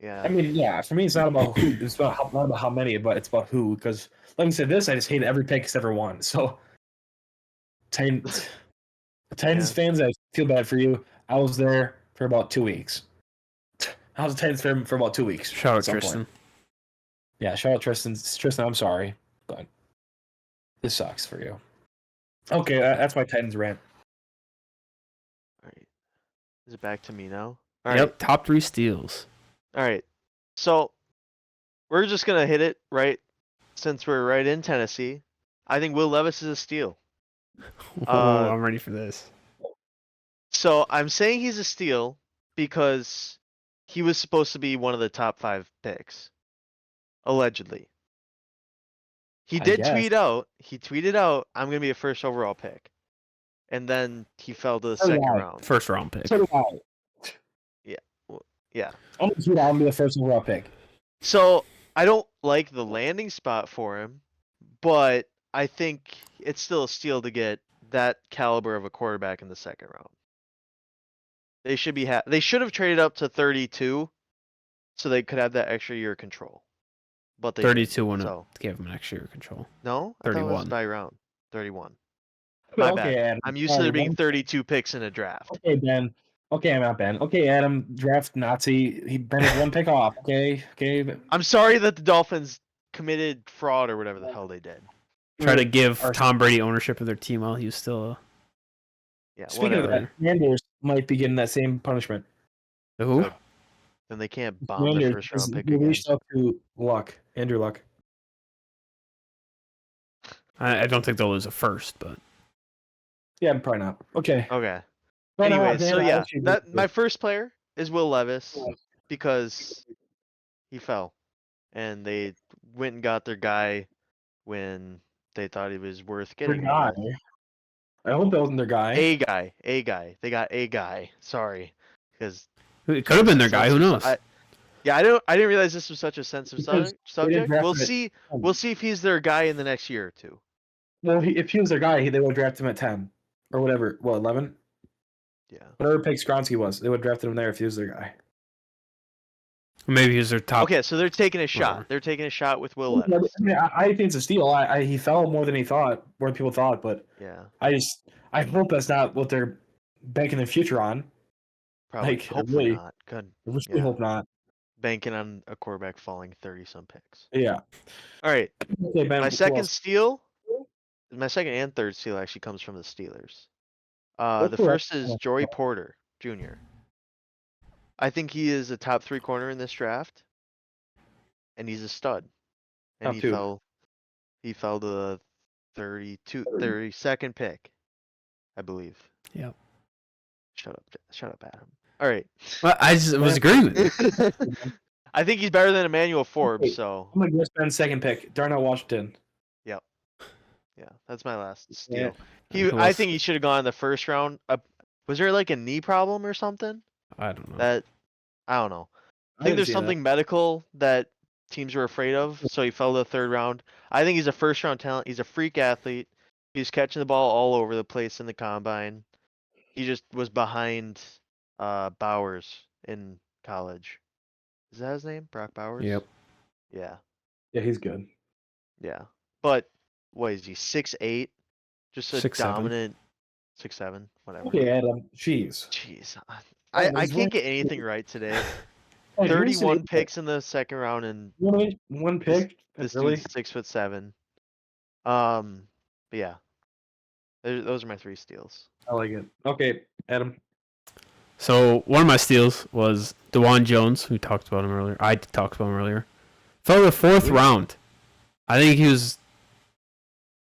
Speaker 2: Yeah.
Speaker 3: I mean, yeah, for me, it's not about who. It's not about how many, but it's about who. Because, like I said, I just hated every pick except for one. So, Titans fans, I feel bad for you. I was there for about 2 weeks. I was a Titans fan for about 2 weeks.
Speaker 1: Shout out Tristan.
Speaker 3: Yeah, shout out Tristan. Tristan, I'm sorry, but this sucks for you. Okay, that's my Titans rant.
Speaker 2: All right. Is it back to me now?
Speaker 1: All right. Top 3 steals.
Speaker 2: All right. So we're just going to hit it, right? Since we're right in Tennessee. I think Will Levis is a steal.
Speaker 1: I'm ready for this.
Speaker 2: So I'm saying he's a steal because he was supposed to be one of the top 5 picks. Allegedly. He tweeted out, I'm going to be a first overall pick. And then he fell to the second round.
Speaker 1: First round pick.
Speaker 3: So do I.
Speaker 2: Yeah.
Speaker 3: I'm going to be the first overall pick.
Speaker 2: So I don't like the landing spot for him, but I think it's still a steal to get that caliber of a quarterback in the second round. They should be they should have traded up to 32 so they could have that extra year of control. But they
Speaker 1: 32 wouldn't give them an extra year of control.
Speaker 2: No?
Speaker 1: 31.
Speaker 2: I thought it was by round. 31. My bad.
Speaker 3: Adam,
Speaker 2: I'm used to there being 32 picks in a draft.
Speaker 3: Okay, Ben. Okay, I'm not Ben. Okay, Adam, draft Nazi. Ben is 1 pick off. Okay.
Speaker 2: I'm sorry that the Dolphins committed fraud or whatever the hell they did.
Speaker 1: Try to give Tom Brady ownership of their team while he was still
Speaker 2: yeah.
Speaker 3: Speaking of that, Commanders might be getting that same punishment.
Speaker 1: Who?
Speaker 2: Good. Then they can't bomb the first round pick
Speaker 3: We
Speaker 2: again.
Speaker 3: reached out to Andrew Luck.
Speaker 1: I don't think they'll lose a first, but
Speaker 3: Yeah, probably not. Okay.
Speaker 2: Okay.
Speaker 3: No, no,
Speaker 2: Anyway,
Speaker 3: man,
Speaker 2: so
Speaker 3: I
Speaker 2: yeah,
Speaker 3: actually
Speaker 2: that
Speaker 3: agree.
Speaker 2: my first player is Will Levis because he fell, and they went and got their guy when they thought he was worth
Speaker 3: Their
Speaker 2: getting.
Speaker 3: guy. I hope that wasn't their guy.
Speaker 2: A guy. They got a guy. Sorry, because
Speaker 1: it could have been their guy. Who knows?
Speaker 2: Yeah, I didn't realize this was such a sensitive
Speaker 3: Because they didn't
Speaker 2: subject.
Speaker 3: draft
Speaker 2: We'll
Speaker 3: him at
Speaker 2: see.
Speaker 3: 10.
Speaker 2: We'll see if he's their guy in the next year or two.
Speaker 3: Well, if he was their guy, they would have drafted him at 10 or whatever. What, 11?
Speaker 2: Yeah.
Speaker 3: Whatever pick Skronsky was, they would have drafted him there if he was their guy.
Speaker 1: Maybe he's their top.
Speaker 2: Okay, so they're taking a shot.
Speaker 1: Whatever.
Speaker 2: They're taking a shot with Will
Speaker 3: I
Speaker 2: Levis.
Speaker 3: mean, I think it's a steal. He fell more than people thought, but
Speaker 2: Yeah.
Speaker 3: I hope that's not what they're banking their future on.
Speaker 2: Probably.
Speaker 3: Like,
Speaker 2: Hopefully
Speaker 3: really,
Speaker 2: not. Good.
Speaker 3: I really hope not.
Speaker 2: Banking on a quarterback falling 30-some picks.
Speaker 3: Yeah.
Speaker 2: All right.
Speaker 3: Okay, Ben,
Speaker 2: My
Speaker 3: who
Speaker 2: second
Speaker 3: else?
Speaker 2: steal, my second and third steal actually comes from the Steelers. The
Speaker 3: What's the
Speaker 2: first
Speaker 3: rest?
Speaker 2: is Joey Porter Jr. I think he is a top 3 corner in this draft, and he's a stud. And
Speaker 3: Top 2.
Speaker 2: he fell to the 32nd pick, I believe.
Speaker 1: Yep.
Speaker 2: Shut up, Adam. All right.
Speaker 1: Well, I just was agreeing with you.
Speaker 2: I think he's better than Emmanuel Forbes.
Speaker 3: Okay.
Speaker 2: So
Speaker 3: I'm gonna guess Ben's second pick, Darnell Washington.
Speaker 2: yeah, that's my last steal.
Speaker 3: Yeah.
Speaker 2: I think he should have gone in the first round. Was there like a knee problem or something?
Speaker 1: I don't know.
Speaker 2: That I don't know. I think
Speaker 3: didn't
Speaker 2: there's
Speaker 3: see
Speaker 2: something medical that teams were afraid of, so he fell to the third round. I think he's a first round talent. He's a freak athlete. He's catching the ball all over the place in the combine. He just was behind Bowers in college. Is that his name? Brock Bowers?
Speaker 1: Yep.
Speaker 2: Yeah.
Speaker 3: Yeah, he's good.
Speaker 2: Yeah. But what is he? 6'8"? Just a
Speaker 1: 6'7".
Speaker 2: dominant 6'7", whatever.
Speaker 3: Okay, Adam. Jeez.
Speaker 2: Jeez.
Speaker 3: Yeah,
Speaker 2: I
Speaker 3: he's
Speaker 2: can't get anything right today.
Speaker 3: Hey,
Speaker 2: 31 picks in the second round and
Speaker 3: one pick.
Speaker 2: this
Speaker 3: Really?
Speaker 2: dude's 6'7". But yeah. Those are my 3 steals.
Speaker 3: I like it. Okay, Adam.
Speaker 1: So one of my steals was DeJuan Jones, who talked about him earlier. I talked about him earlier. Fell to the 4th round. I think he was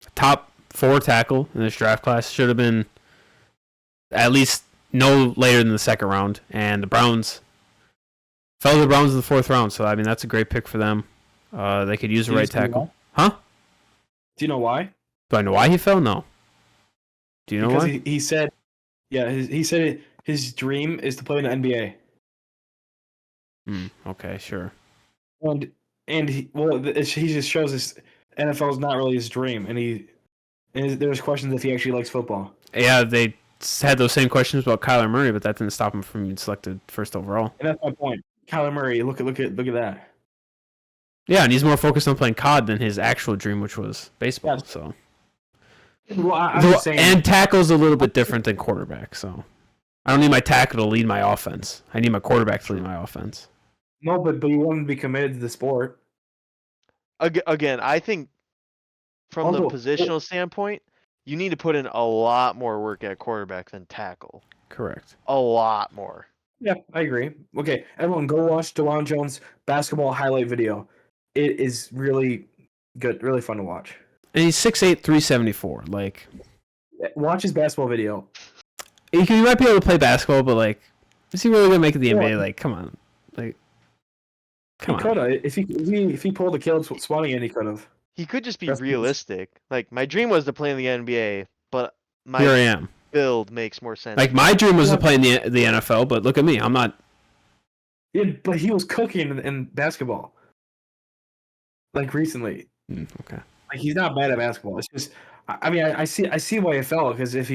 Speaker 1: a top 4 tackle in this draft class. Should have been at least no later than the second round. And the Browns fell to the Browns in the 4th round. So I mean that's a great pick for them. They could use a right tackle. Huh?
Speaker 3: Do you know why?
Speaker 1: Do I know why he fell? No. Do you know
Speaker 3: Because
Speaker 1: why?
Speaker 3: he said, yeah, he said his dream is to play in the NBA.
Speaker 1: Okay, sure.
Speaker 3: And he just shows this NFL is not really his dream, and there's questions if he actually likes football.
Speaker 1: Yeah, they had those same questions about Kyler Murray, but that didn't stop him from being selected first overall.
Speaker 3: And that's my point. Kyler Murray, look at that.
Speaker 1: Yeah, and he's more focused on playing COD than his actual dream, which was baseball.
Speaker 3: Yes.
Speaker 1: So,
Speaker 3: Well, I'm just saying,
Speaker 1: and tackle's a little bit different than quarterback. So, I don't need my tackle to lead my offense. I need my quarterback to lead my offense.
Speaker 3: no, but you want him to be committed to the sport.
Speaker 2: Again, I think from the positional standpoint, you need to put in a lot more work at quarterback than tackle.
Speaker 1: Correct.
Speaker 2: A lot more.
Speaker 3: Yeah, I agree. Okay, everyone, go watch DeJuan Jones basketball highlight video. It is really good, really fun to watch.
Speaker 1: And he's 6'8", 374. Like,
Speaker 3: Watch his basketball video.
Speaker 1: he might be able to play basketball, but like, is he really gonna make it the NBA? Like, come on, like,
Speaker 3: He could have if he pulled the Caleb Swanigan in, he could have.
Speaker 2: He could just be
Speaker 3: That's-
Speaker 2: realistic. Like my dream was to play in the NBA, but
Speaker 1: Here I
Speaker 2: my
Speaker 1: am.
Speaker 2: build makes more sense.
Speaker 1: Like my dream was to play in the NFL, but look at me. I'm not.
Speaker 3: Yeah, but he was cooking in basketball. Like recently,
Speaker 1: Okay.
Speaker 3: like he's not bad at basketball. It's just, I mean, I see why he fell because if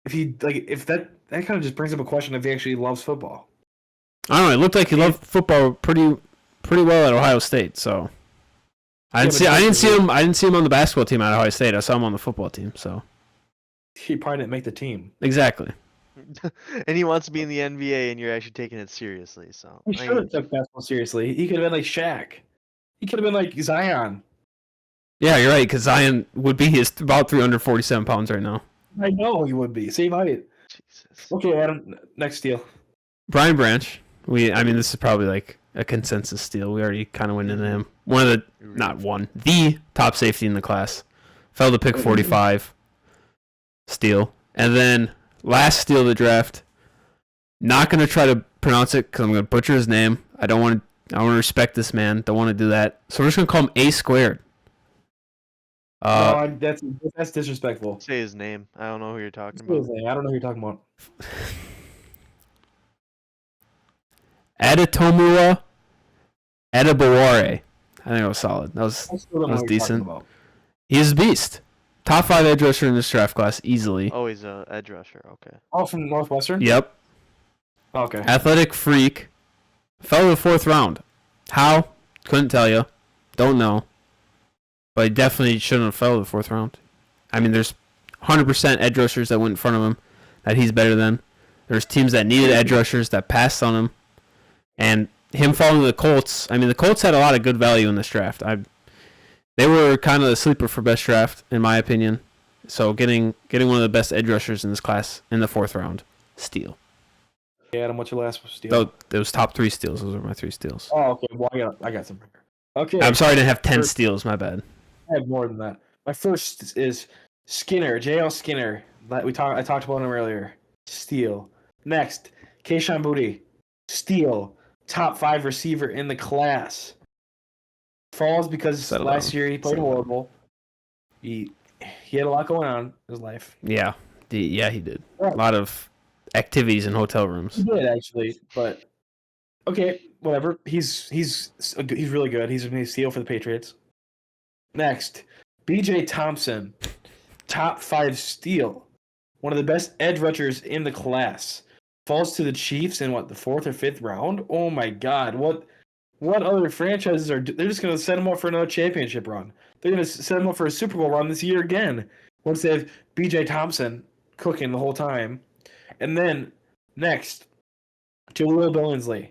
Speaker 3: that kind of just brings up a question if he actually loves football.
Speaker 1: I don't know. It looked like he loved football pretty well at Ohio State. So I didn't see him on the basketball team at Ohio State. I saw him on the football team. So
Speaker 3: He probably didn't make the team.
Speaker 1: exactly.
Speaker 2: And he wants to be in the NBA, and you're actually taking it seriously. So
Speaker 3: He should have took basketball seriously. He could have been like Shaq. He could have been like Zion.
Speaker 1: Yeah, you're right. Because Zion would be about 347 pounds right now.
Speaker 3: I know he would be. Same height.
Speaker 2: Jesus.
Speaker 3: Okay, Adam. Next deal.
Speaker 1: Brian Branch, I mean, this is probably like a consensus steal. We already kind of went into him. The top safety in the class. Fell to pick 45. Steal. And then last steal of the draft. Not going to try to pronounce it because I'm going to butcher his name. I want to respect this man. Don't want to do that. So we're just going to call him A squared.
Speaker 3: No, that's disrespectful.
Speaker 2: Say his name. I don't know who you're talking
Speaker 3: Say his
Speaker 2: about.
Speaker 3: name. I don't know who you're talking about.
Speaker 1: Adetomua Adebaware. I think it was solid. That was decent. He's a beast. Top 5 edge rusher in this draft class, easily.
Speaker 2: Oh, he's an edge rusher. Okay.
Speaker 3: Oh, from Northwestern?
Speaker 1: Yep.
Speaker 3: Okay.
Speaker 1: Athletic freak. Fell to the 4th round. How? Couldn't tell you. Don't know. But he definitely shouldn't have fell to the 4th round. I mean, there's 100% edge rushers that went in front of him that he's better than. There's teams that needed edge rushers that passed on him. And him falling to the Colts, I mean, the Colts had a lot of good value in this draft. They were kind of the sleeper for best draft, in my opinion. So getting one of the best edge rushers in this class in the 4th round, steal.
Speaker 3: Yeah, Adam, what's your last steal?
Speaker 1: Those top 3 steals. Those are my 3 steals.
Speaker 3: Oh, okay. Well, I got some. Okay.
Speaker 1: I'm sorry I didn't have 10 steals. My bad.
Speaker 3: I have more than that. My first is Skinner, J.L. Skinner. I talked about him earlier. Steal. Next, Kayshon Boutte. Steal. Top 5 receiver in the class. Falls because last year he played horrible. He had a lot going on in his life.
Speaker 1: Yeah. He did. A lot of activities in hotel rooms.
Speaker 3: He did, actually, but okay, whatever. He's really good. He's a steal for the Patriots. Next, B.J. Thompson, top 5 steal. One of the best edge rushers in the class. Falls to the Chiefs in the 4th or 5th round? Oh my God! What other franchises they're just going to set him up for another championship run? They're going to set him up for a Super Bowl run this year again. Once they have B.J. Thompson cooking the whole time, and then next, Jaleel Billingsley,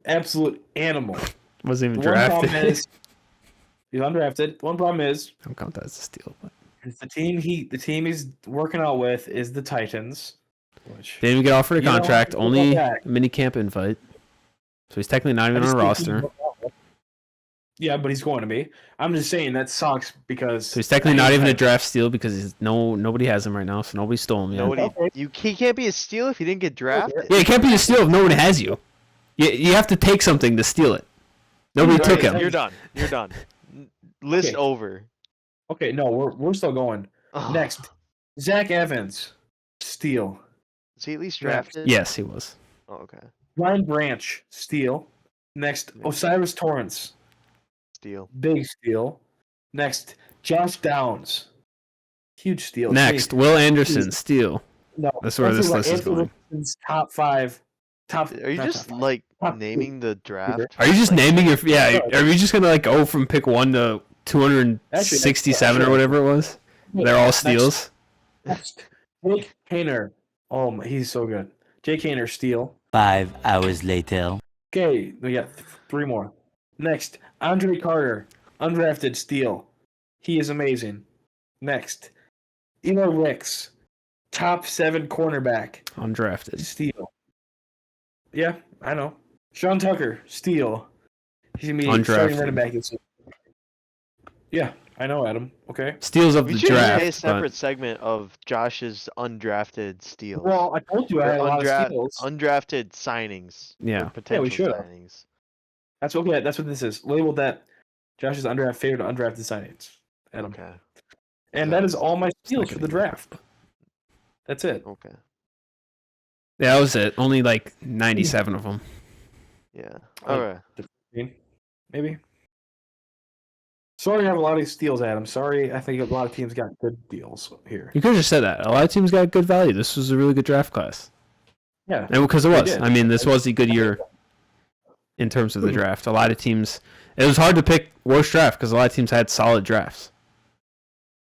Speaker 3: absolute animal.
Speaker 1: Wasn't even drafted.
Speaker 3: He's undrafted. One problem is,
Speaker 1: I don't count that as a steal. But
Speaker 3: the team he's working out with is the Titans. Which,
Speaker 1: didn't even get offered a contract. Only mini camp invite. So he's technically not even on a roster.
Speaker 3: Yeah, but he's going to be. I'm just saying that sucks because.
Speaker 1: So he's technically not even a draft steal because nobody has him right now, so nobody stole him yet.
Speaker 2: He can't be a steal if he didn't get drafted.
Speaker 1: Yeah, he can't be a steal if no one has you. You have to take something to steal it. Nobody took him.
Speaker 2: You're done. List over.
Speaker 3: Okay, no, we're still going. Next, Zach Evans, steal.
Speaker 2: Is he at least drafted?
Speaker 1: Yes, he was.
Speaker 2: Oh, okay.
Speaker 3: Ryan Branch, steal. Next, Osiris Torrance.
Speaker 2: Steal.
Speaker 3: Big steal. Next, Josh Downs. Huge steal.
Speaker 1: Next, Will Anderson, steal.
Speaker 3: No,
Speaker 1: that's where this list is going.
Speaker 3: Top 5.
Speaker 2: Are you just naming the draft?
Speaker 1: Are you just naming your? Yeah. Are you just gonna go from pick 1 to 267 or whatever it was? They're all steals.
Speaker 3: Next, Jake Haener. Oh, he's so good. Jake Haener, steal.
Speaker 4: 5 hours later.
Speaker 3: Okay, we got 3 more. Next, Andre Carter, undrafted, steal. He is amazing. Next, Eno Ricks, top 7 cornerback.
Speaker 1: Undrafted.
Speaker 3: Steal. Yeah, I know. Sean Tucker, steal. He's going to be starting running back. Yeah, I know, Adam. Okay.
Speaker 1: Steals of the draft.
Speaker 2: We should a separate segment of Josh's undrafted steals.
Speaker 3: Well, I told you I had a lot of steals.
Speaker 2: Undrafted signings.
Speaker 1: Yeah.
Speaker 2: Potential
Speaker 3: we should.
Speaker 2: signings.
Speaker 3: That's okay. That's what this is. Labeled that Josh's favorite undrafted signings. Adam.
Speaker 2: Okay.
Speaker 3: And that is all my steals for the draft. That's it.
Speaker 2: Okay.
Speaker 1: Yeah, that was it. Only 97 of them.
Speaker 2: Yeah. All right.
Speaker 3: Maybe. Sorry I have a lot of these steals, Adam. Sorry, I think a lot of teams got good deals here.
Speaker 1: You could have just said that. A lot of teams got good value. This was a really good draft class.
Speaker 3: Yeah.
Speaker 1: And because it was. I mean, this was a good year in terms of the draft. A lot of teams... It was hard to pick worst draft because a lot of teams had solid drafts.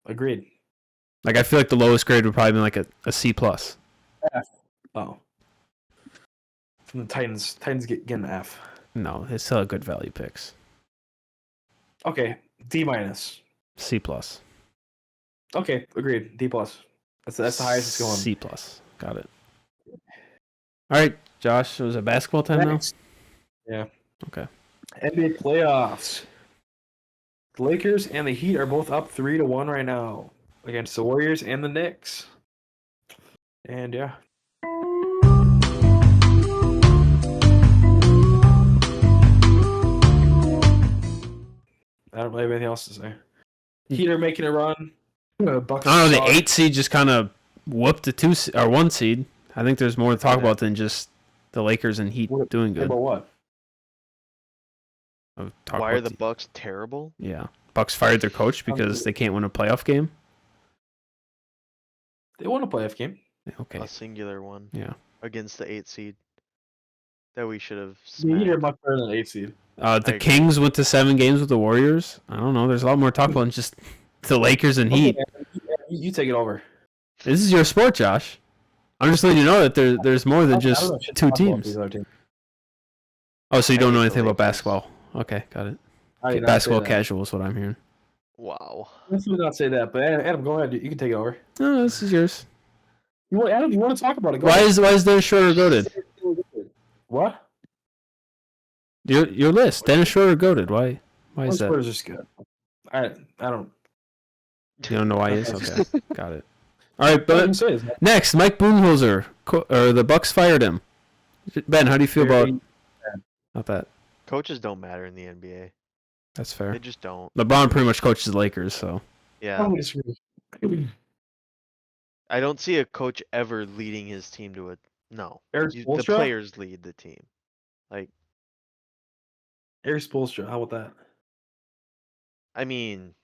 Speaker 3: Agreed.
Speaker 1: I feel like the lowest grade would probably be a C+.
Speaker 3: F. Oh. From the Titans. Titans getting an F.
Speaker 1: No, it's still good value picks.
Speaker 3: Okay. D-.
Speaker 1: C+.
Speaker 3: Okay, agreed. D+. That's the highest it's going.
Speaker 1: C+. Got it. All right. Josh, was it basketball time now?
Speaker 3: Next. Yeah.
Speaker 1: Okay.
Speaker 3: NBA playoffs. The Lakers and the Heat are both up 3-1 right now against the Warriors and the Knicks. And yeah. I don't really have anything else to say. Heat are making a run. Bucks
Speaker 1: I don't know.
Speaker 3: suck.
Speaker 1: The 8 seed just kind of whooped the 1 seed. I think there's more to talk about than just the Lakers and Heat doing good.
Speaker 3: About what?
Speaker 2: Why are the Bucks terrible?
Speaker 1: Yeah, Bucks fired their coach because they can't win a playoff game.
Speaker 3: They won a playoff game.
Speaker 1: Okay.
Speaker 2: A singular one.
Speaker 1: Yeah.
Speaker 2: Against the 8 seed. That we should have
Speaker 3: The Heat are
Speaker 2: smacked.
Speaker 3: much better than the 8 seed.
Speaker 1: The Kings went to 7 games with the Warriors. I don't know. There's a lot more to talk about than just the Lakers and Heat.
Speaker 3: You take it over.
Speaker 1: This is your sport, Josh. I'm just letting you know that there's more than just 2 teams. Oh, so you don't know anything about basketball? Okay, got it. Okay, basketball casual is what I'm hearing.
Speaker 2: Wow.
Speaker 3: Let's not say that, but Adam, go ahead. You can take it over.
Speaker 1: No, this is yours.
Speaker 3: Adam, you want to talk about it? Go
Speaker 1: Why
Speaker 3: ahead.
Speaker 1: is Dennis Schroeder goated?
Speaker 3: What?
Speaker 1: Your list. Dennis Schroeder goated. Why is that?
Speaker 3: Spurs are just good. I don't.
Speaker 1: You don't know why he is? Okay, got it. All right, but
Speaker 3: say this,
Speaker 1: next, Mike Budenholzer, or the Bucks fired him. Ben, how do you feel about that?
Speaker 2: Coaches don't matter in the NBA.
Speaker 1: That's fair.
Speaker 2: They just don't.
Speaker 1: LeBron pretty much coaches the Lakers, so.
Speaker 2: Yeah. I don't see a coach ever leading his team to a no. The players lead the team. Like
Speaker 3: Eric Spoelstra, how about that?
Speaker 2: I mean,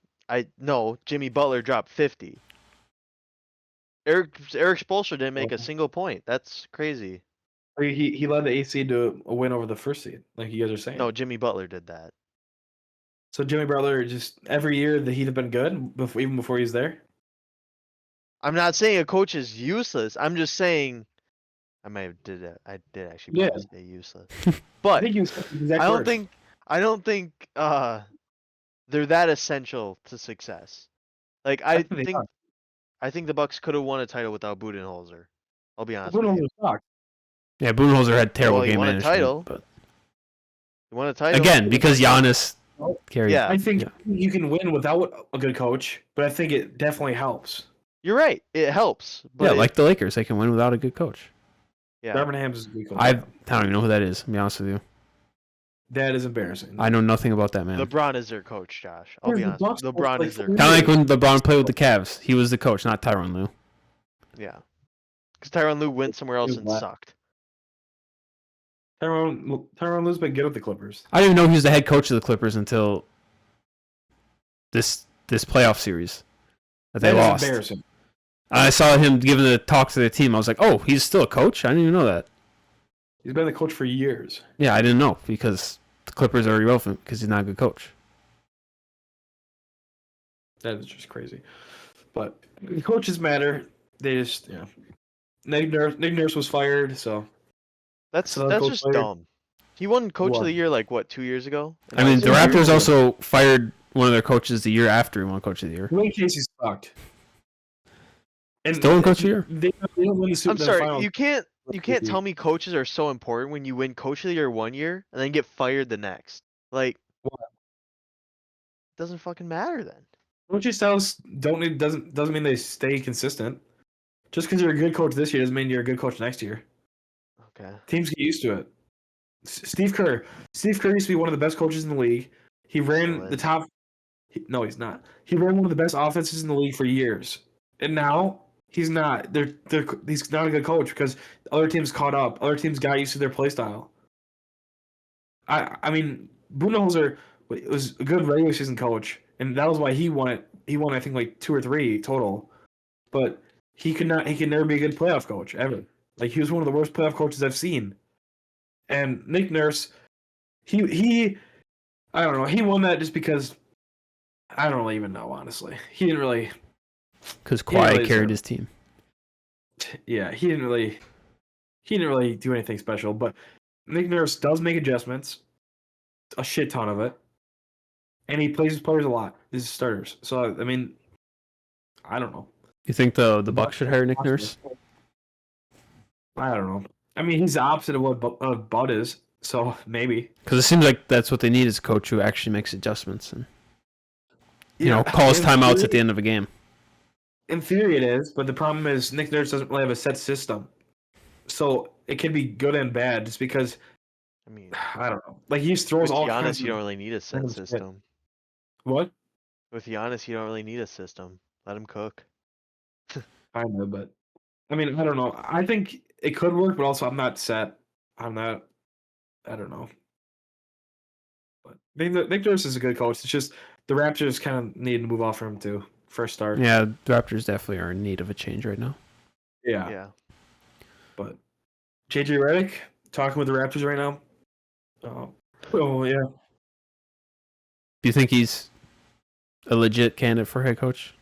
Speaker 2: no, Jimmy Butler dropped 50. Eric Spoelstra didn't make a single point. That's crazy.
Speaker 3: He led the 8 seed to a win over the 1st seed, like you guys are saying.
Speaker 2: No, Jimmy Butler did that.
Speaker 3: So Jimmy Butler just every year the Heat have been good even before he's there.
Speaker 2: I'm not saying a coach is useless. I'm just saying I might have did that. I did actually probably say useless. But I don't think they're that essential to success. Like I think the Bucks could have won a title without Budenholzer. I'll be honest with you.
Speaker 1: Yeah, Budenholzer had terrible game
Speaker 2: won
Speaker 1: management.
Speaker 2: A title.
Speaker 1: But
Speaker 2: he won a title
Speaker 1: again because Giannis carried.
Speaker 2: Yeah,
Speaker 3: I think you can win without a good coach, but I think it definitely helps.
Speaker 2: You're right. It helps. But
Speaker 1: yeah, like the Lakers, they can win without a good coach.
Speaker 2: Yeah.
Speaker 3: Darvin Ham is a good coach.
Speaker 1: I don't even know who that is. To be honest with you.
Speaker 3: That is embarrassing.
Speaker 1: I know nothing about that man.
Speaker 2: LeBron is their coach, Josh. I'll be honest. LeBron is their coach.
Speaker 1: Kind of like when LeBron played with the Cavs. He was the coach, not Tyronn Lue.
Speaker 2: Yeah. Because Tyronn Lue went somewhere else and sucked.
Speaker 3: Tyronn Lue's been good with the Clippers.
Speaker 1: I didn't even know he was the head coach of the Clippers until this playoff series that they lost.
Speaker 3: Embarrassing.
Speaker 1: I saw him giving the talk to the team. I was like, oh, he's still a coach? I didn't even know that.
Speaker 3: He's been the coach for years.
Speaker 1: Yeah, I didn't know because the Clippers are irrelevant because he's not a good coach.
Speaker 3: That is just crazy. But the coaches matter. They just, Nick Nurse was fired, so.
Speaker 2: That's just dumb. He won Coach of the Year like what 2 years ago.
Speaker 1: I mean, the Raptors also fired one of their coaches the year after he won Coach of the Year.
Speaker 3: Dwayne Casey sucked. And
Speaker 1: still won Coach of the Year.
Speaker 3: They don't win the
Speaker 2: I'm sorry, you can't tell me coaches are so important when you win Coach of the Year 1 year and then get fired the next. Like, it doesn't fucking matter then.
Speaker 3: Coaching styles doesn't mean they stay consistent. Just because you're a good coach this year doesn't mean you're a good coach next year.
Speaker 2: Okay.
Speaker 3: Teams get used to it. Steve Kerr used to be one of the best coaches in the league. He ran the top. No, he's not. He ran one of the best offenses in the league for years, and now he's not. He's not a good coach because other teams caught up. Other teams got used to their play style. I mean, Budenholzer was a good regular season coach, and that was why he won it. He won, I think, like 2 or 3 total, but he could never be a good playoff coach ever. Like, he was one of the worst playoff coaches I've seen. And Nick Nurse, he I don't know, he won that just because I don't really even know, honestly. He didn't really.
Speaker 1: Because Kawhi carried his team.
Speaker 3: Yeah, he didn't really do anything special. But Nick Nurse does make adjustments, a shit ton of it, and he plays his players a lot. His starters. So I mean, I don't know.
Speaker 1: You think the Bucks should hire Nick Nurse?
Speaker 3: I don't know. I mean, he's the opposite of what Bud is, so maybe.
Speaker 1: Because it seems like that's what they need is a coach who actually makes adjustments and
Speaker 3: Yeah,
Speaker 1: calls
Speaker 3: in
Speaker 1: timeouts at the
Speaker 3: theory-
Speaker 1: end of a game.
Speaker 3: In theory, it is, but the problem is Nick Nurse doesn't really have a set system, so it can be good and bad. Just because
Speaker 2: I mean,
Speaker 3: I don't know, like he just throws
Speaker 2: with
Speaker 3: all
Speaker 2: Giannis,
Speaker 3: kinds
Speaker 2: you
Speaker 3: of
Speaker 2: don't really need a set
Speaker 3: random shit.
Speaker 2: system.
Speaker 3: What?
Speaker 2: With Giannis, you don't really need a system. Let him cook.
Speaker 3: I know, but I mean, I don't know. I think it could work, but also I'm not set. I'm not. I don't know. But Nick Nurse is a good coach. It's just the Raptors kind of need to move off from him too. First start.
Speaker 1: Yeah, the Raptors definitely are in need of a change right now.
Speaker 3: Yeah.
Speaker 2: Yeah.
Speaker 3: But JJ Redick talking with the Raptors right now. Oh yeah.
Speaker 1: Do you think he's a legit candidate for head coach?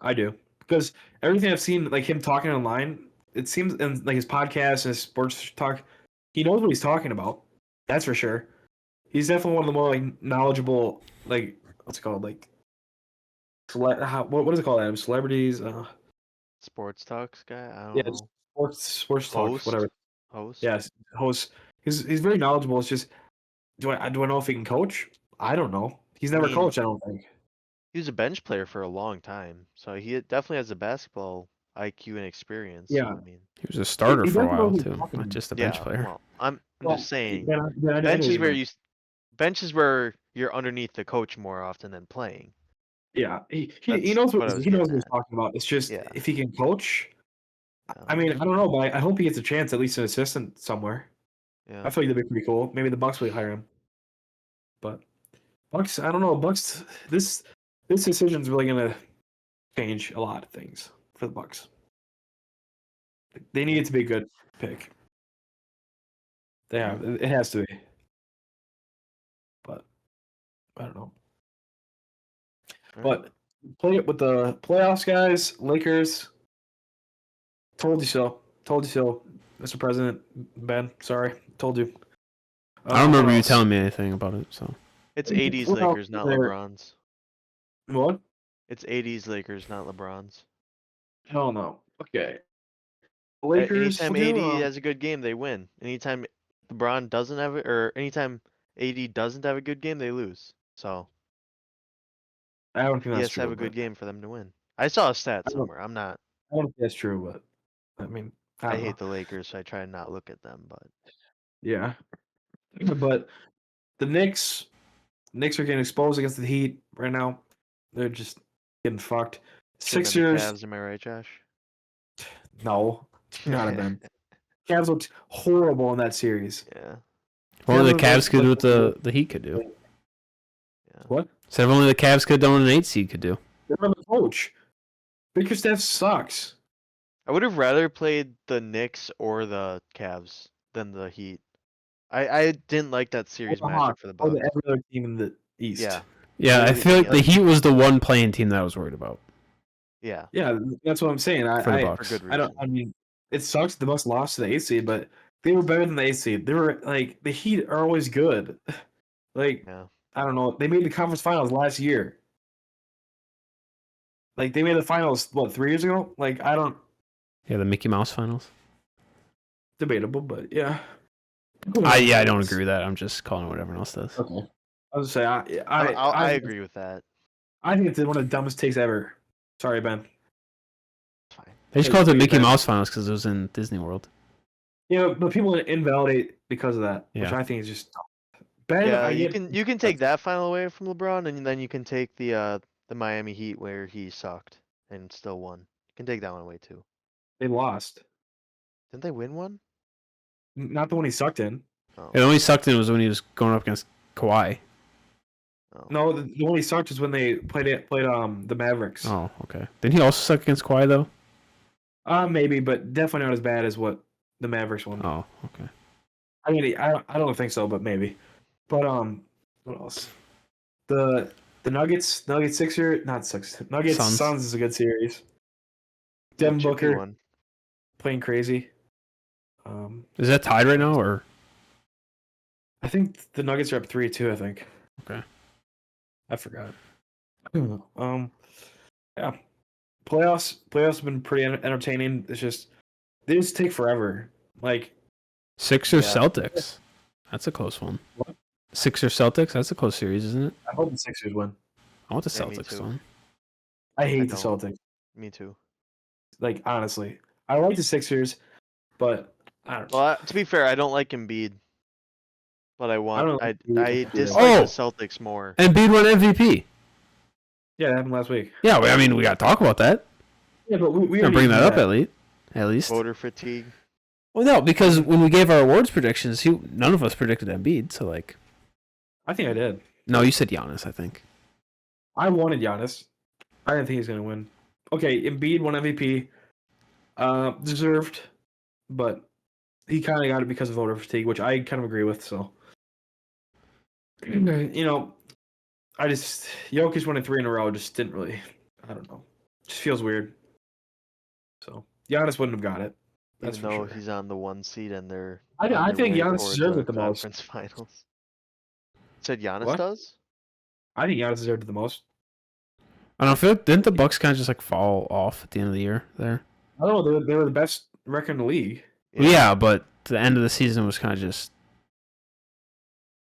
Speaker 3: I do, because everything I've seen, like him talking online, it seems, and like his podcast and his sports talk, he knows what he's talking about. That's for sure. He's definitely one of the more like knowledgeable, like what's it called, like what is it called, Adam? Celebrities,
Speaker 2: Sports talks guy. I don't
Speaker 3: yeah,
Speaker 2: know.
Speaker 3: sports talk,
Speaker 2: Host.
Speaker 3: whatever.
Speaker 2: Host.
Speaker 3: Yes, host. He's very knowledgeable. It's just, do I know if he can coach? I don't know. He's never
Speaker 2: mean,
Speaker 3: coached. I don't think.
Speaker 2: He was a bench player for a long time, so he definitely has a basketball IQ and experience.
Speaker 3: Yeah.
Speaker 2: So, I mean,
Speaker 1: He was a starter
Speaker 3: He
Speaker 1: for a
Speaker 3: doesn't know
Speaker 1: while
Speaker 3: what he's
Speaker 1: too,
Speaker 3: talking
Speaker 1: not
Speaker 3: about.
Speaker 1: just a
Speaker 2: yeah.
Speaker 1: bench player.
Speaker 2: Well, I'm
Speaker 3: Well,
Speaker 2: just saying.
Speaker 3: then I know
Speaker 2: Bench
Speaker 3: what
Speaker 2: is
Speaker 3: you
Speaker 2: where
Speaker 3: mean.
Speaker 2: bench is where you're underneath the coach more often than playing.
Speaker 3: Yeah, he
Speaker 2: That's
Speaker 3: knows
Speaker 2: what I was
Speaker 3: he knows
Speaker 2: getting
Speaker 3: what he's
Speaker 2: at.
Speaker 3: talking about. It's just
Speaker 2: Yeah.
Speaker 3: if he can coach. I
Speaker 2: Um,
Speaker 3: mean, I don't know, but I hope he gets a chance, at least an assistant somewhere.
Speaker 2: yeah.
Speaker 3: I feel like that'd be pretty cool. Maybe the Bucks will hire him. But Bucks, I don't know. Bucks, this decision's really gonna change a lot of things for the Bucks. They need it to be a good pick. They have it has to be. But I don't know.
Speaker 2: All right.
Speaker 3: But play it with the playoffs, guys. Lakers. Told you so. Told you so, Mr. President. Ben, sorry. Told you.
Speaker 1: I don't remember
Speaker 3: what
Speaker 1: you
Speaker 3: else?
Speaker 1: telling me anything about it. So
Speaker 2: It's 80s
Speaker 3: What else
Speaker 2: Lakers,
Speaker 3: is
Speaker 2: not
Speaker 3: there?
Speaker 2: LeBron's.
Speaker 3: What?
Speaker 2: It's 80s Lakers, not LeBron's.
Speaker 3: Hell no. Okay. Lakers.
Speaker 2: Anytime
Speaker 3: we'll do,
Speaker 2: AD has a good game, they win. Anytime LeBron doesn't have it, or anytime AD doesn't have a good game, they lose. So
Speaker 3: I don't think
Speaker 2: he
Speaker 3: that's
Speaker 2: has to have
Speaker 3: true.
Speaker 2: a good
Speaker 3: But
Speaker 2: game for them to win. I saw a stat
Speaker 3: I don't,
Speaker 2: somewhere. I'm not.
Speaker 3: I don't think that's true. But I mean, I
Speaker 2: I
Speaker 3: don't
Speaker 2: hate
Speaker 3: know.
Speaker 2: the Lakers, so I try to not look at them. But
Speaker 3: Yeah. But the Knicks are getting exposed against the Heat right now. They're just getting fucked.
Speaker 2: shouldn't have the
Speaker 3: Sixers.
Speaker 2: Cavs. Am I right, Josh?
Speaker 3: No, not have been. Cavs looked horrible in that series.
Speaker 2: Yeah.
Speaker 1: what only the
Speaker 3: Cavs
Speaker 1: Cavs could do what
Speaker 3: looked-
Speaker 1: the Heat could do.
Speaker 2: Yeah.
Speaker 3: What?
Speaker 1: So if only the Cavs could have done what an 8 seed could do.
Speaker 3: They're on the coach. Bickerstaff sucks.
Speaker 2: I would have rather played the Knicks or the Cavs than the Heat. I didn't like that series
Speaker 3: Or the
Speaker 2: matchup
Speaker 3: Hawks,
Speaker 2: for the
Speaker 3: or
Speaker 2: Bucks.
Speaker 3: every other team in the East.
Speaker 2: Yeah.
Speaker 1: Yeah, I
Speaker 2: Literally
Speaker 1: feel like
Speaker 2: any
Speaker 1: the
Speaker 2: other
Speaker 1: Heat was the one playing team that I was worried about
Speaker 2: Yeah.
Speaker 3: Yeah, that's what I'm saying.
Speaker 1: for the
Speaker 3: I
Speaker 1: Bucks.
Speaker 2: For good
Speaker 3: I don't.
Speaker 2: reason.
Speaker 3: I mean, it sucks the Bucks lost to the 8 seed, but they were better than the 8 seed. They were like the Heat are always good. Like
Speaker 2: Yeah.
Speaker 3: I don't know. They made the conference finals last year. Like they made the finals what 3 years ago? Like I don't.
Speaker 1: Yeah, the Mickey Mouse finals.
Speaker 3: Debatable, but yeah.
Speaker 1: I don't agree with that. I'm just calling it what everyone else does.
Speaker 3: Okay. I was gonna say
Speaker 2: I agree with that.
Speaker 3: I think it's one of the dumbest takes ever. Sorry, Ben.
Speaker 2: It's fine.
Speaker 1: They just
Speaker 3: Hey,
Speaker 1: called it
Speaker 3: hey,
Speaker 1: Mickey
Speaker 3: Ben.
Speaker 1: Mouse finals because it was in Disney World.
Speaker 3: You know, but people invalidate because of that, which
Speaker 1: Yeah.
Speaker 3: I think is just dumb. Ben,
Speaker 2: Yeah,
Speaker 3: I
Speaker 2: you
Speaker 3: get
Speaker 2: can take that final away from LeBron, and then you can take the Miami Heat where he sucked and still won. You can take that one away too.
Speaker 3: they lost.
Speaker 2: Didn't they win one?
Speaker 3: Not the one he sucked in.
Speaker 2: Oh,
Speaker 1: It only sucked in was when he was going up against Kawhi.
Speaker 2: oh.
Speaker 3: No, the one he sucked is when they played the Mavericks.
Speaker 1: Oh, okay. Didn't he also suck against Kawhi though?
Speaker 3: Maybe, but definitely not as bad as what the Mavericks won.
Speaker 1: Oh, okay.
Speaker 3: I mean, I don't think so, but maybe. But what else? The Nuggets Sixer, not Six. Nuggets
Speaker 1: Suns.
Speaker 3: Suns is a good series. Devin
Speaker 2: Chippy
Speaker 3: Booker
Speaker 2: won.
Speaker 3: playing crazy.
Speaker 1: Is that tied right now or?
Speaker 3: I think the Nuggets are up 3-2. I think.
Speaker 1: Okay.
Speaker 3: I forgot. Yeah. Playoffs have been pretty entertaining. It's just they just take forever. Like
Speaker 1: Sixers
Speaker 2: Yeah.
Speaker 1: Celtics. That's a close one.
Speaker 3: What?
Speaker 1: Sixers Celtics. That's a close series, isn't it?
Speaker 3: I hope the Sixers win.
Speaker 1: I want the
Speaker 2: Yeah, me
Speaker 1: Celtics
Speaker 2: too.
Speaker 1: to win.
Speaker 3: I hate the
Speaker 2: don't.
Speaker 3: Celtics.
Speaker 2: Me too.
Speaker 3: Like, honestly. I like the Sixers, but I don't know.
Speaker 2: Well, to be fair, I don't like Embiid, but I
Speaker 3: don't
Speaker 2: I
Speaker 3: like Embiid
Speaker 2: I
Speaker 3: either.
Speaker 2: dislike
Speaker 1: Oh!
Speaker 2: the Celtics more.
Speaker 1: Embiid won MVP.
Speaker 3: Yeah, that happened last week.
Speaker 1: Yeah, I mean, we got to talk about that.
Speaker 3: Yeah, but we
Speaker 1: We're gonna bring that up at least.
Speaker 2: Voter fatigue.
Speaker 1: Well, no, because when we gave our awards predictions, none of us predicted Embiid. So, like,
Speaker 3: I think I did.
Speaker 1: no, you said Giannis, I think.
Speaker 3: I wanted Giannis. I didn't think he was going to win. Okay, Embiid won MVP. Deserved, but he kind of got it because of voter fatigue, which I kind of agree with. So, Jokic winning 3 in a row just didn't really. I don't know. Just feels weird. So Giannis wouldn't have got it. That's
Speaker 2: Even
Speaker 3: for
Speaker 2: though
Speaker 3: sure.
Speaker 2: he's on the 1 seed and they're.
Speaker 3: I
Speaker 2: on their
Speaker 3: think
Speaker 2: way
Speaker 3: Giannis
Speaker 2: toward
Speaker 3: deserves it the most.
Speaker 2: Conference finals. Said Giannis
Speaker 3: What?
Speaker 2: does?
Speaker 3: I think Giannis deserved it the most.
Speaker 1: I don't feel. Didn't the Bucks kind of just like fall off at the end of the year there?
Speaker 3: I don't know. They were the best record in the league.
Speaker 1: Yeah, but the end of the season was kind of just.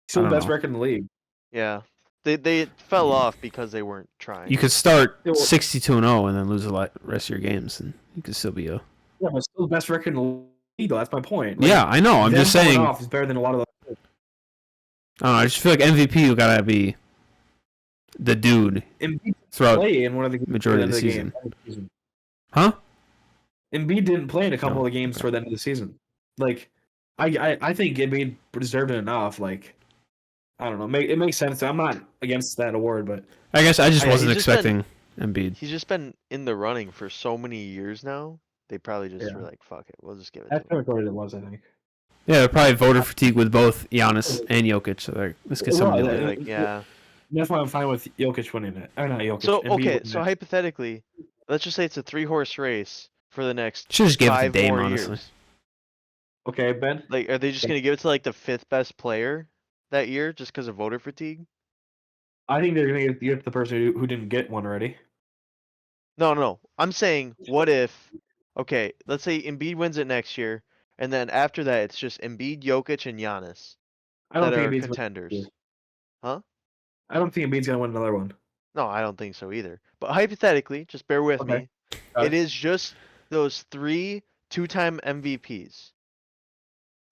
Speaker 3: Still the
Speaker 1: don't
Speaker 3: best
Speaker 1: know.
Speaker 3: record in the league.
Speaker 2: Yeah. They fell off because they weren't trying.
Speaker 1: You could start
Speaker 3: Yeah, well-
Speaker 1: 62-0 and then lose the rest of your games, and you could still be a.
Speaker 3: Yeah, but still the best record in the league. Though. That's my point.
Speaker 1: Yeah, I know. I'm
Speaker 3: them
Speaker 1: just
Speaker 3: going
Speaker 1: saying.
Speaker 3: off is better than a lot of.
Speaker 1: I don't know. I just feel like MVP, you gotta be the dude
Speaker 3: Embiid
Speaker 1: throughout
Speaker 3: play in one of the
Speaker 1: majority of the
Speaker 3: game.
Speaker 1: season. Huh?
Speaker 3: Embiid didn't play in a couple
Speaker 1: No.
Speaker 3: of the games toward the end of the season. Like, I think Embiid deserved it enough. Like, I don't know. It makes sense. I'm not against that award, but
Speaker 1: I guess I just
Speaker 2: Yeah,
Speaker 1: wasn't
Speaker 2: he's just
Speaker 1: expecting Embiid.
Speaker 2: He's just been in the running for so many years now. They probably just
Speaker 3: Yeah.
Speaker 2: were like, fuck it, we'll just give it to
Speaker 3: that's
Speaker 2: him.
Speaker 3: kind of what it was. I think.
Speaker 1: Yeah, they're probably voter fatigue with both Giannis and Jokic. So like, let's get somebody
Speaker 3: Well,
Speaker 1: like
Speaker 2: They're like, yeah.
Speaker 3: That's why I'm fine with Jokic winning it. Or not Jokic.
Speaker 2: So
Speaker 3: Embiid
Speaker 2: okay,
Speaker 3: winning
Speaker 2: so
Speaker 3: it.
Speaker 2: hypothetically, let's just say it's a 3-horse race for the next
Speaker 1: Should just give it to
Speaker 2: 5
Speaker 1: Dame,
Speaker 2: more
Speaker 1: honestly.
Speaker 2: years.
Speaker 3: Okay, Ben.
Speaker 2: Like, are they just gonna give it to like the 5th best player that year just because of voter fatigue?
Speaker 3: I think they're gonna give it to the person who didn't get one already.
Speaker 2: No. I'm saying, what if? Okay, let's say Embiid wins it next year, and then after that, it's just Embiid, Jokic, and Giannis
Speaker 3: I don't
Speaker 2: that
Speaker 3: think
Speaker 2: are
Speaker 3: Embiid's
Speaker 2: contenders. Huh?
Speaker 3: I don't think Embiid's gonna win another one.
Speaker 2: No, I don't think so either. But hypothetically, just bear with
Speaker 3: Okay.
Speaker 2: me. It is just those 3 two-time MVPs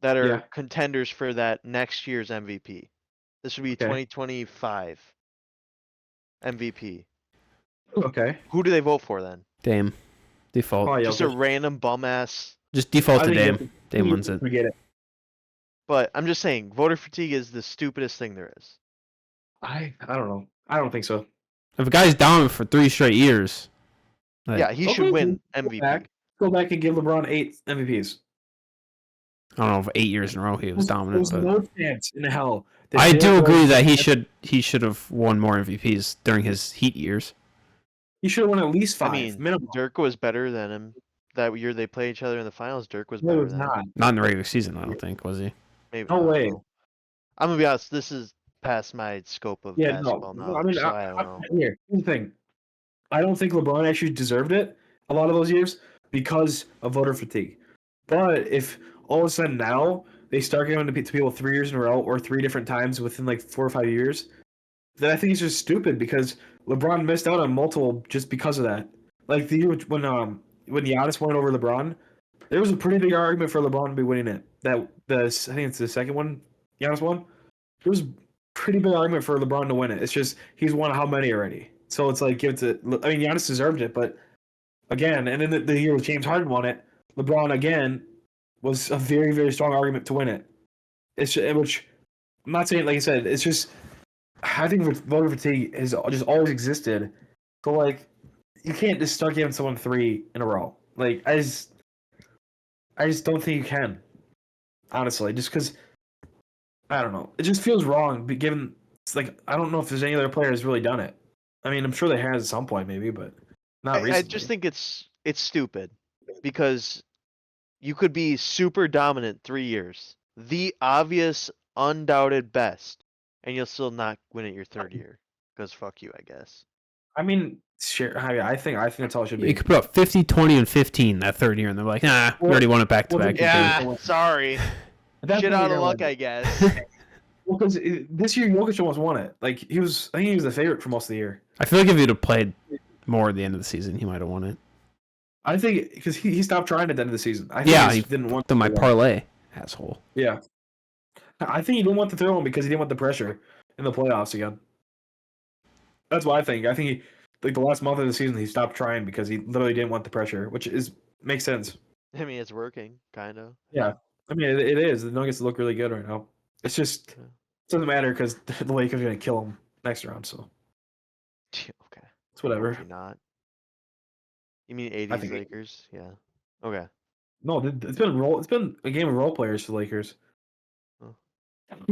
Speaker 2: that are
Speaker 3: Yeah.
Speaker 2: contenders for that next year's MVP. This would be
Speaker 3: Okay.
Speaker 2: 2025 MVP.
Speaker 3: Okay.
Speaker 2: Who do they vote for then?
Speaker 1: Dame. Default.
Speaker 3: Probably
Speaker 2: Just a
Speaker 3: Jokic.
Speaker 2: random bum ass.
Speaker 1: Just default
Speaker 3: I
Speaker 1: to
Speaker 3: think
Speaker 1: Dame.
Speaker 3: Jokic-
Speaker 1: Dame wins it.
Speaker 3: We get it.
Speaker 2: But I'm just saying, voter fatigue is the stupidest thing there is.
Speaker 3: I don't know. I don't think so.
Speaker 1: If a guy's dominant for 3 straight years, like,
Speaker 2: Yeah, he
Speaker 3: Okay,
Speaker 2: should win
Speaker 3: go
Speaker 2: MVP.
Speaker 3: back. Go back and give LeBron 8 MVPs.
Speaker 1: I don't know if 8 years in a row he was dominant,
Speaker 3: There's
Speaker 1: but
Speaker 3: no chance in hell. that
Speaker 1: I
Speaker 3: Derrick
Speaker 1: do agree
Speaker 3: Rose-
Speaker 1: that he should have won more MVPs during his Heat years.
Speaker 3: He should have won at least 5
Speaker 2: I mean,
Speaker 3: minimum.
Speaker 2: Dirk was better than him. That year they played each other in the finals, Dirk was
Speaker 3: No,
Speaker 2: better
Speaker 3: it's
Speaker 2: than him.
Speaker 3: not.
Speaker 1: Not in the regular season, I don't think, was he?
Speaker 2: Maybe,
Speaker 3: No
Speaker 2: I don't
Speaker 3: way.
Speaker 2: know. I'm gonna be honest. This is past my scope of
Speaker 3: Yeah,
Speaker 2: basketball
Speaker 3: no.
Speaker 2: knowledge,
Speaker 3: I mean,
Speaker 2: so I don't know.
Speaker 3: here's the thing. I don't think LeBron actually deserved it a lot of those years because of voter fatigue. But if all of a sudden now they start giving it to people 3 years in a row or 3 different times within like 4 or 5 years, then I think it's just stupid because LeBron missed out on multiple just because of that. Like the year when Giannis won over LeBron, there was a pretty big argument for LeBron to be winning it. I think it's the second one Giannis won. There was a pretty big argument for LeBron to win it. It's just he's won how many already? So it's like give it to. I mean, Giannis deserved it, but again, and then the year James Harden won it, LeBron again was a very very strong argument to win it. It's just, which I'm not saying like I said. It's just I think voter fatigue has just always existed. So like you can't just start giving someone 3 in a row. Like I just don't think you can. Honestly, just because I don't know, it just feels wrong. Given it's like I don't know if there's any other player who's really done it. I mean, I'm sure they has at some point maybe, but not recently.
Speaker 2: I just think it's stupid because you could be super dominant 3 years, the obvious, undoubted best, and you'll still not win it your 3rd year. Because fuck you, I guess.
Speaker 3: I mean, sure. I think that's all it should be.
Speaker 1: You could put up 50, 20, and 15 that third year, and they're like, nah, we already won it back to back.
Speaker 3: Yeah.
Speaker 2: Yeah, sorry.
Speaker 3: At that
Speaker 2: Shit
Speaker 3: point,
Speaker 2: out
Speaker 3: you're
Speaker 2: of luck,
Speaker 3: like-
Speaker 2: I guess.
Speaker 3: Well, because this year Jokic almost won it. Like I think he was the favorite for most of the year.
Speaker 1: I feel like if he'd have played more at the end of the season, he might have won it.
Speaker 3: I think because he stopped trying at the end of the season. I think
Speaker 1: Yeah,
Speaker 3: he
Speaker 1: he
Speaker 3: just didn't want
Speaker 1: to my
Speaker 3: throw one.
Speaker 1: parlay, asshole.
Speaker 3: Yeah, I think he didn't want to throw him because he didn't want the pressure in the playoffs again. That's what I think. I think he like the last month of the season he stopped trying because he literally didn't want the pressure, which makes sense.
Speaker 2: I mean, it's working, kind of.
Speaker 3: Yeah, I mean it is. The Nuggets look really good right now. It's just
Speaker 2: Yeah.
Speaker 3: it doesn't matter because the Lakers are gonna kill him next round, so
Speaker 2: Okay.
Speaker 3: it's whatever.
Speaker 2: Hopefully not. You mean
Speaker 3: I
Speaker 2: 80s
Speaker 3: think
Speaker 2: Lakers? Yeah. Okay.
Speaker 3: no, it's been a game of role players for the Lakers.
Speaker 2: Oh.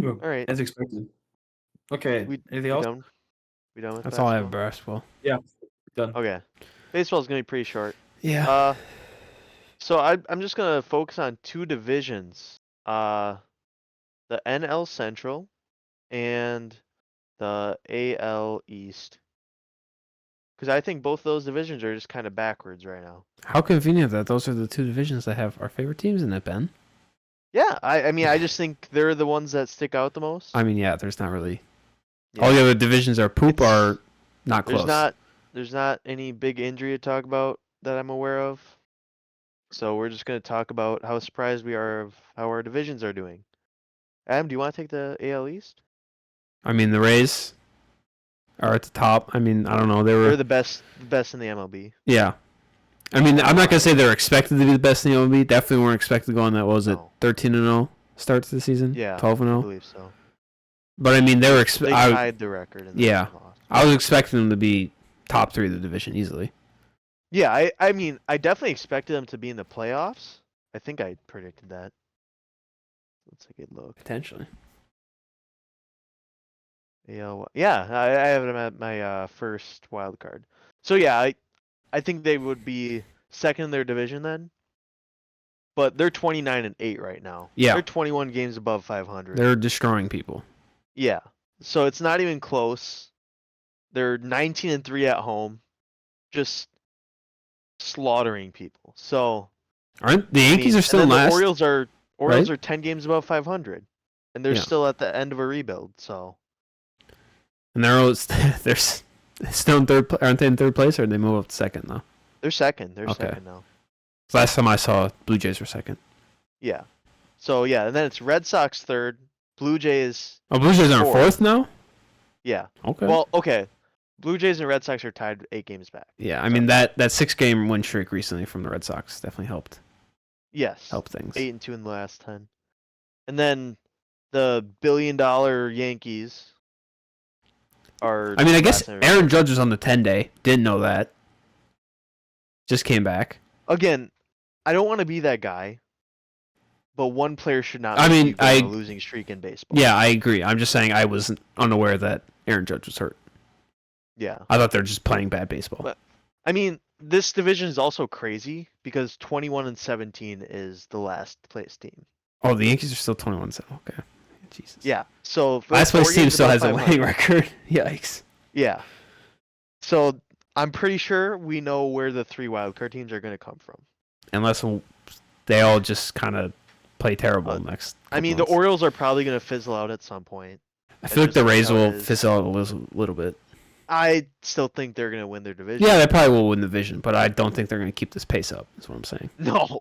Speaker 2: All right.
Speaker 3: As expected. Okay, anything
Speaker 2: We
Speaker 3: else?
Speaker 2: done? We done with
Speaker 1: That's all I have
Speaker 2: basketball?
Speaker 1: basketball.
Speaker 3: Done.
Speaker 2: Okay. Baseball's gonna be pretty short.
Speaker 1: Yeah.
Speaker 2: So I'm just gonna focus on two divisions. The NL Central and the AL East. Because I think both those divisions are just kind of backwards right now.
Speaker 1: How convenient that those are the two divisions that have our favorite teams in it, Ben.
Speaker 2: Yeah, I mean, I just think they're the ones that stick out the most.
Speaker 1: I mean, yeah, there's not really.
Speaker 2: Yeah.
Speaker 1: All the other divisions are poop
Speaker 2: It's-
Speaker 1: or not close.
Speaker 2: There's not any big injury to talk about that I'm aware of. So we're just gonna talk about how surprised we are of how our divisions are doing. Adam, do you want to take the AL East?
Speaker 1: I mean, the Rays are at the top. I mean, I don't know.
Speaker 2: They're the best in the MLB.
Speaker 1: Yeah. I mean, I'm not gonna say they're expected to be the best in the MLB. Definitely weren't expected to go on that. What was it?
Speaker 2: No.
Speaker 1: 13-0 start to the season.
Speaker 2: Yeah,
Speaker 1: 12-0.
Speaker 2: I believe so.
Speaker 1: But I mean, they were.
Speaker 2: They tied the record. And
Speaker 1: Yeah.
Speaker 2: then lost.
Speaker 1: I was expecting them to be top 3 of the division easily.
Speaker 2: Yeah, I mean, I definitely expected them to be in the playoffs. I think I predicted that. Let's take a look.
Speaker 1: Potentially.
Speaker 2: Yeah, I have them at my first wild card. So yeah, I think they would be second in their division then. But they're 29-8 right now.
Speaker 1: Yeah.
Speaker 2: They're 21 games above 500.
Speaker 1: They're destroying people.
Speaker 2: Yeah. So it's not even close. They're 19-3 at home. Just slaughtering people. So
Speaker 1: Aren't the Yankees are still
Speaker 2: and then
Speaker 1: last?
Speaker 2: the Orioles are
Speaker 1: right?
Speaker 2: 10 games above 500. And they're
Speaker 1: Yeah.
Speaker 2: still at the end of a rebuild, so
Speaker 1: And they're still in third. Aren't they in third place, or did they move up to second now?
Speaker 2: they're second. They're
Speaker 1: Okay.
Speaker 2: second now.
Speaker 1: Last time I saw, Blue Jays were second.
Speaker 2: Yeah. So yeah, and then it's Red Sox third, Blue Jays.
Speaker 1: Oh, Blue Jays are
Speaker 2: Fourth.
Speaker 1: fourth now.
Speaker 2: Yeah.
Speaker 1: Okay.
Speaker 2: Well, okay. Blue Jays and Red Sox are tied 8 games back.
Speaker 1: yeah, I mean that 6-game win streak recently from the Red Sox definitely helped
Speaker 2: Yes.
Speaker 1: things.
Speaker 2: 8-2 in the last 10. And then the billion-dollar Yankees are.
Speaker 1: I mean, I guess
Speaker 2: last in
Speaker 1: Aaron Judge was on the 10-day. Didn't know that. Just came back.
Speaker 2: Again, I don't want to be that guy, but one player should not.
Speaker 1: I
Speaker 2: make
Speaker 1: mean,
Speaker 2: you go on a losing streak in baseball.
Speaker 1: Yeah, I agree. I'm just saying I was unaware that Aaron Judge was hurt.
Speaker 2: Yeah.
Speaker 1: I thought they were just playing bad baseball.
Speaker 2: But- I mean, this division is also crazy because 21-17 is the last place team.
Speaker 1: Oh, the Yankees are still 21. So okay, Jesus.
Speaker 2: Yeah. So
Speaker 1: Last
Speaker 2: four
Speaker 1: place team
Speaker 2: games
Speaker 1: still
Speaker 2: above
Speaker 1: has a
Speaker 2: 500.
Speaker 1: winning record. Yikes.
Speaker 2: Yeah. So I'm pretty sure we know where the 3 wildcard teams are going to come from.
Speaker 1: Unless they all just kind of play terrible next.
Speaker 2: I mean,
Speaker 1: couple
Speaker 2: the Orioles are probably going to fizzle out at some point.
Speaker 1: I feel like the
Speaker 2: just
Speaker 1: Rays
Speaker 2: how it
Speaker 1: will
Speaker 2: is.
Speaker 1: fizzle out a little bit.
Speaker 2: I still think they're going to win their division.
Speaker 1: Yeah, they probably will win the division, but I don't think they're going to keep this pace up. Is what I'm saying.
Speaker 2: No.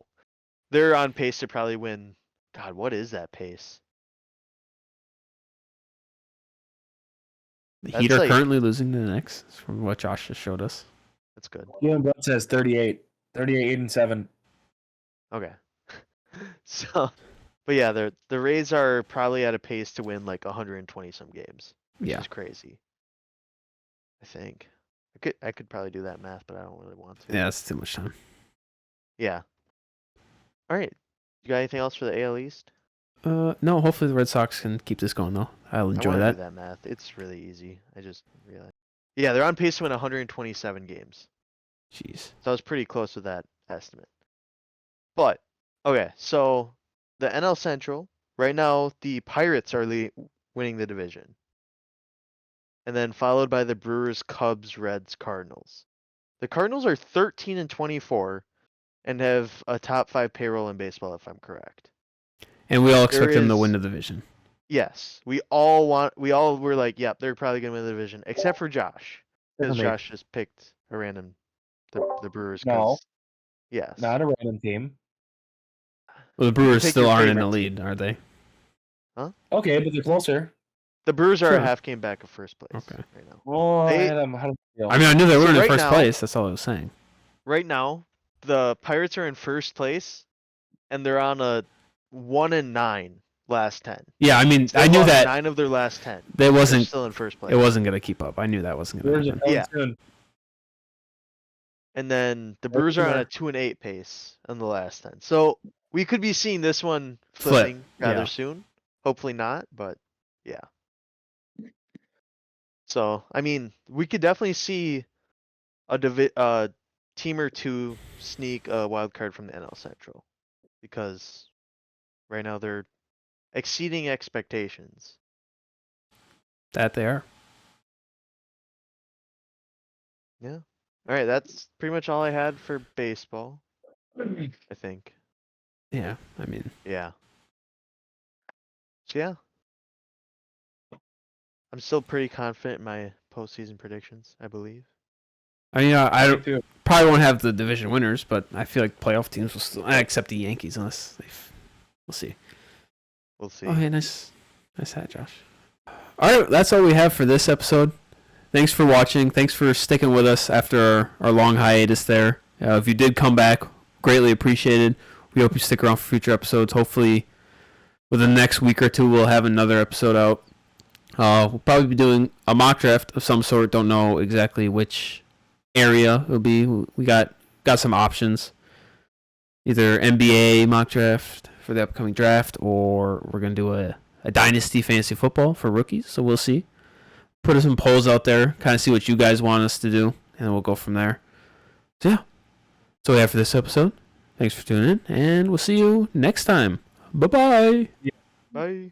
Speaker 2: They're on pace to probably win. God, what is that pace?
Speaker 1: The
Speaker 2: That's
Speaker 1: Heat are
Speaker 2: like-
Speaker 1: currently losing to the Knicks, from what Josh just showed us.
Speaker 2: That's good.
Speaker 3: Jalen Brown says 38, 8-7.
Speaker 2: Okay. So, but yeah, the Rays are probably at a pace to win like 120 some games, which
Speaker 1: Yeah.
Speaker 2: is crazy. I think. I could probably do that math, but I don't really want to.
Speaker 1: Yeah, that's too much time.
Speaker 2: Yeah. All right. You got anything else for the AL East?
Speaker 1: No. Hopefully the Red Sox can keep this going though. I'll
Speaker 2: I
Speaker 1: enjoy
Speaker 2: wanna
Speaker 1: that.
Speaker 2: do that math. It's really easy. I just realized. Yeah, they're on pace to win 127 games.
Speaker 1: Jeez.
Speaker 2: So I was pretty close with that estimate. But okay, so the NL Central right now, the Pirates are winning the division, and then followed by the Brewers, Cubs, Reds, Cardinals. The Cardinals are 13-24, and have a top 5 payroll in baseball, if I'm correct.
Speaker 1: And we all expect
Speaker 2: There
Speaker 1: them to
Speaker 2: is-
Speaker 1: win the division.
Speaker 2: Yes, we all were like, yep, they're probably gonna win the division, except for Josh, because
Speaker 3: Me.
Speaker 2: Josh just picked a random the Brewers.
Speaker 3: No.
Speaker 2: Yes.
Speaker 3: Not a random team.
Speaker 1: Well, the Brewers
Speaker 2: pick
Speaker 1: still
Speaker 2: your
Speaker 1: aren't in the
Speaker 2: favorite
Speaker 1: lead, are they?
Speaker 3: Okay, but they're closer.
Speaker 2: The Brewers are
Speaker 1: Sure.
Speaker 2: a half game back of first place
Speaker 1: Okay.
Speaker 2: right now.
Speaker 3: Well,
Speaker 2: They-
Speaker 3: how do you feel?
Speaker 1: I mean, I knew they
Speaker 2: So
Speaker 1: weren't in
Speaker 2: right
Speaker 1: first
Speaker 2: now-
Speaker 1: place. That's all I was saying.
Speaker 2: Right now, the Pirates are in first place, and they're on a 1-9 last 10.
Speaker 1: Yeah, I mean,
Speaker 2: They
Speaker 1: I knew
Speaker 2: lost
Speaker 1: that
Speaker 2: 9 of their last 10.
Speaker 1: that
Speaker 2: They're
Speaker 1: wasn't
Speaker 2: still in first place.
Speaker 1: it wasn't gonna keep up. I knew that wasn't gonna
Speaker 3: Brewers are
Speaker 1: happen.
Speaker 3: coming
Speaker 2: Yeah.
Speaker 3: soon.
Speaker 2: And then the Brewers are on
Speaker 3: there.
Speaker 2: a 2-8 pace in the last 10. So we could be seeing this one
Speaker 1: Flip,
Speaker 2: flipping rather
Speaker 1: yeah.
Speaker 2: soon. Hopefully not, but yeah. So I mean, we could definitely see a team or two sneak a wild card from the NL Central, because right now they're exceeding expectations.
Speaker 1: That they are.
Speaker 2: Yeah. All right, that's pretty much all I had for baseball, I think.
Speaker 1: Yeah, I mean,
Speaker 2: Yeah. So yeah. I'm still pretty confident in my postseason predictions, I believe.
Speaker 1: I mean, I
Speaker 3: Me
Speaker 1: don't-
Speaker 3: too.
Speaker 1: probably won't have the division winners, but I feel like playoff teams will still, except the Yankees, unless we'll see.
Speaker 2: We'll see.
Speaker 1: Oh, hey, nice hat, Josh. All right, that's all we have for this episode. Thanks for watching. Thanks for sticking with us after our long hiatus there. If you did come back, greatly appreciated. We hope you stick around for future episodes. Hopefully, within the next week or two, we'll have another episode out. We'll probably be doing a mock draft of some sort. Don't know exactly which area it'll be. We got some options. Either NBA mock draft for the upcoming draft, or we're going to do a dynasty fantasy football for rookies. So we'll see. Put some polls out there, kind of see what you guys want us to do, and we'll go from there. So yeah, that's all we have for this episode. Thanks for tuning in, and we'll see you next time. Bye-bye.
Speaker 2: Bye.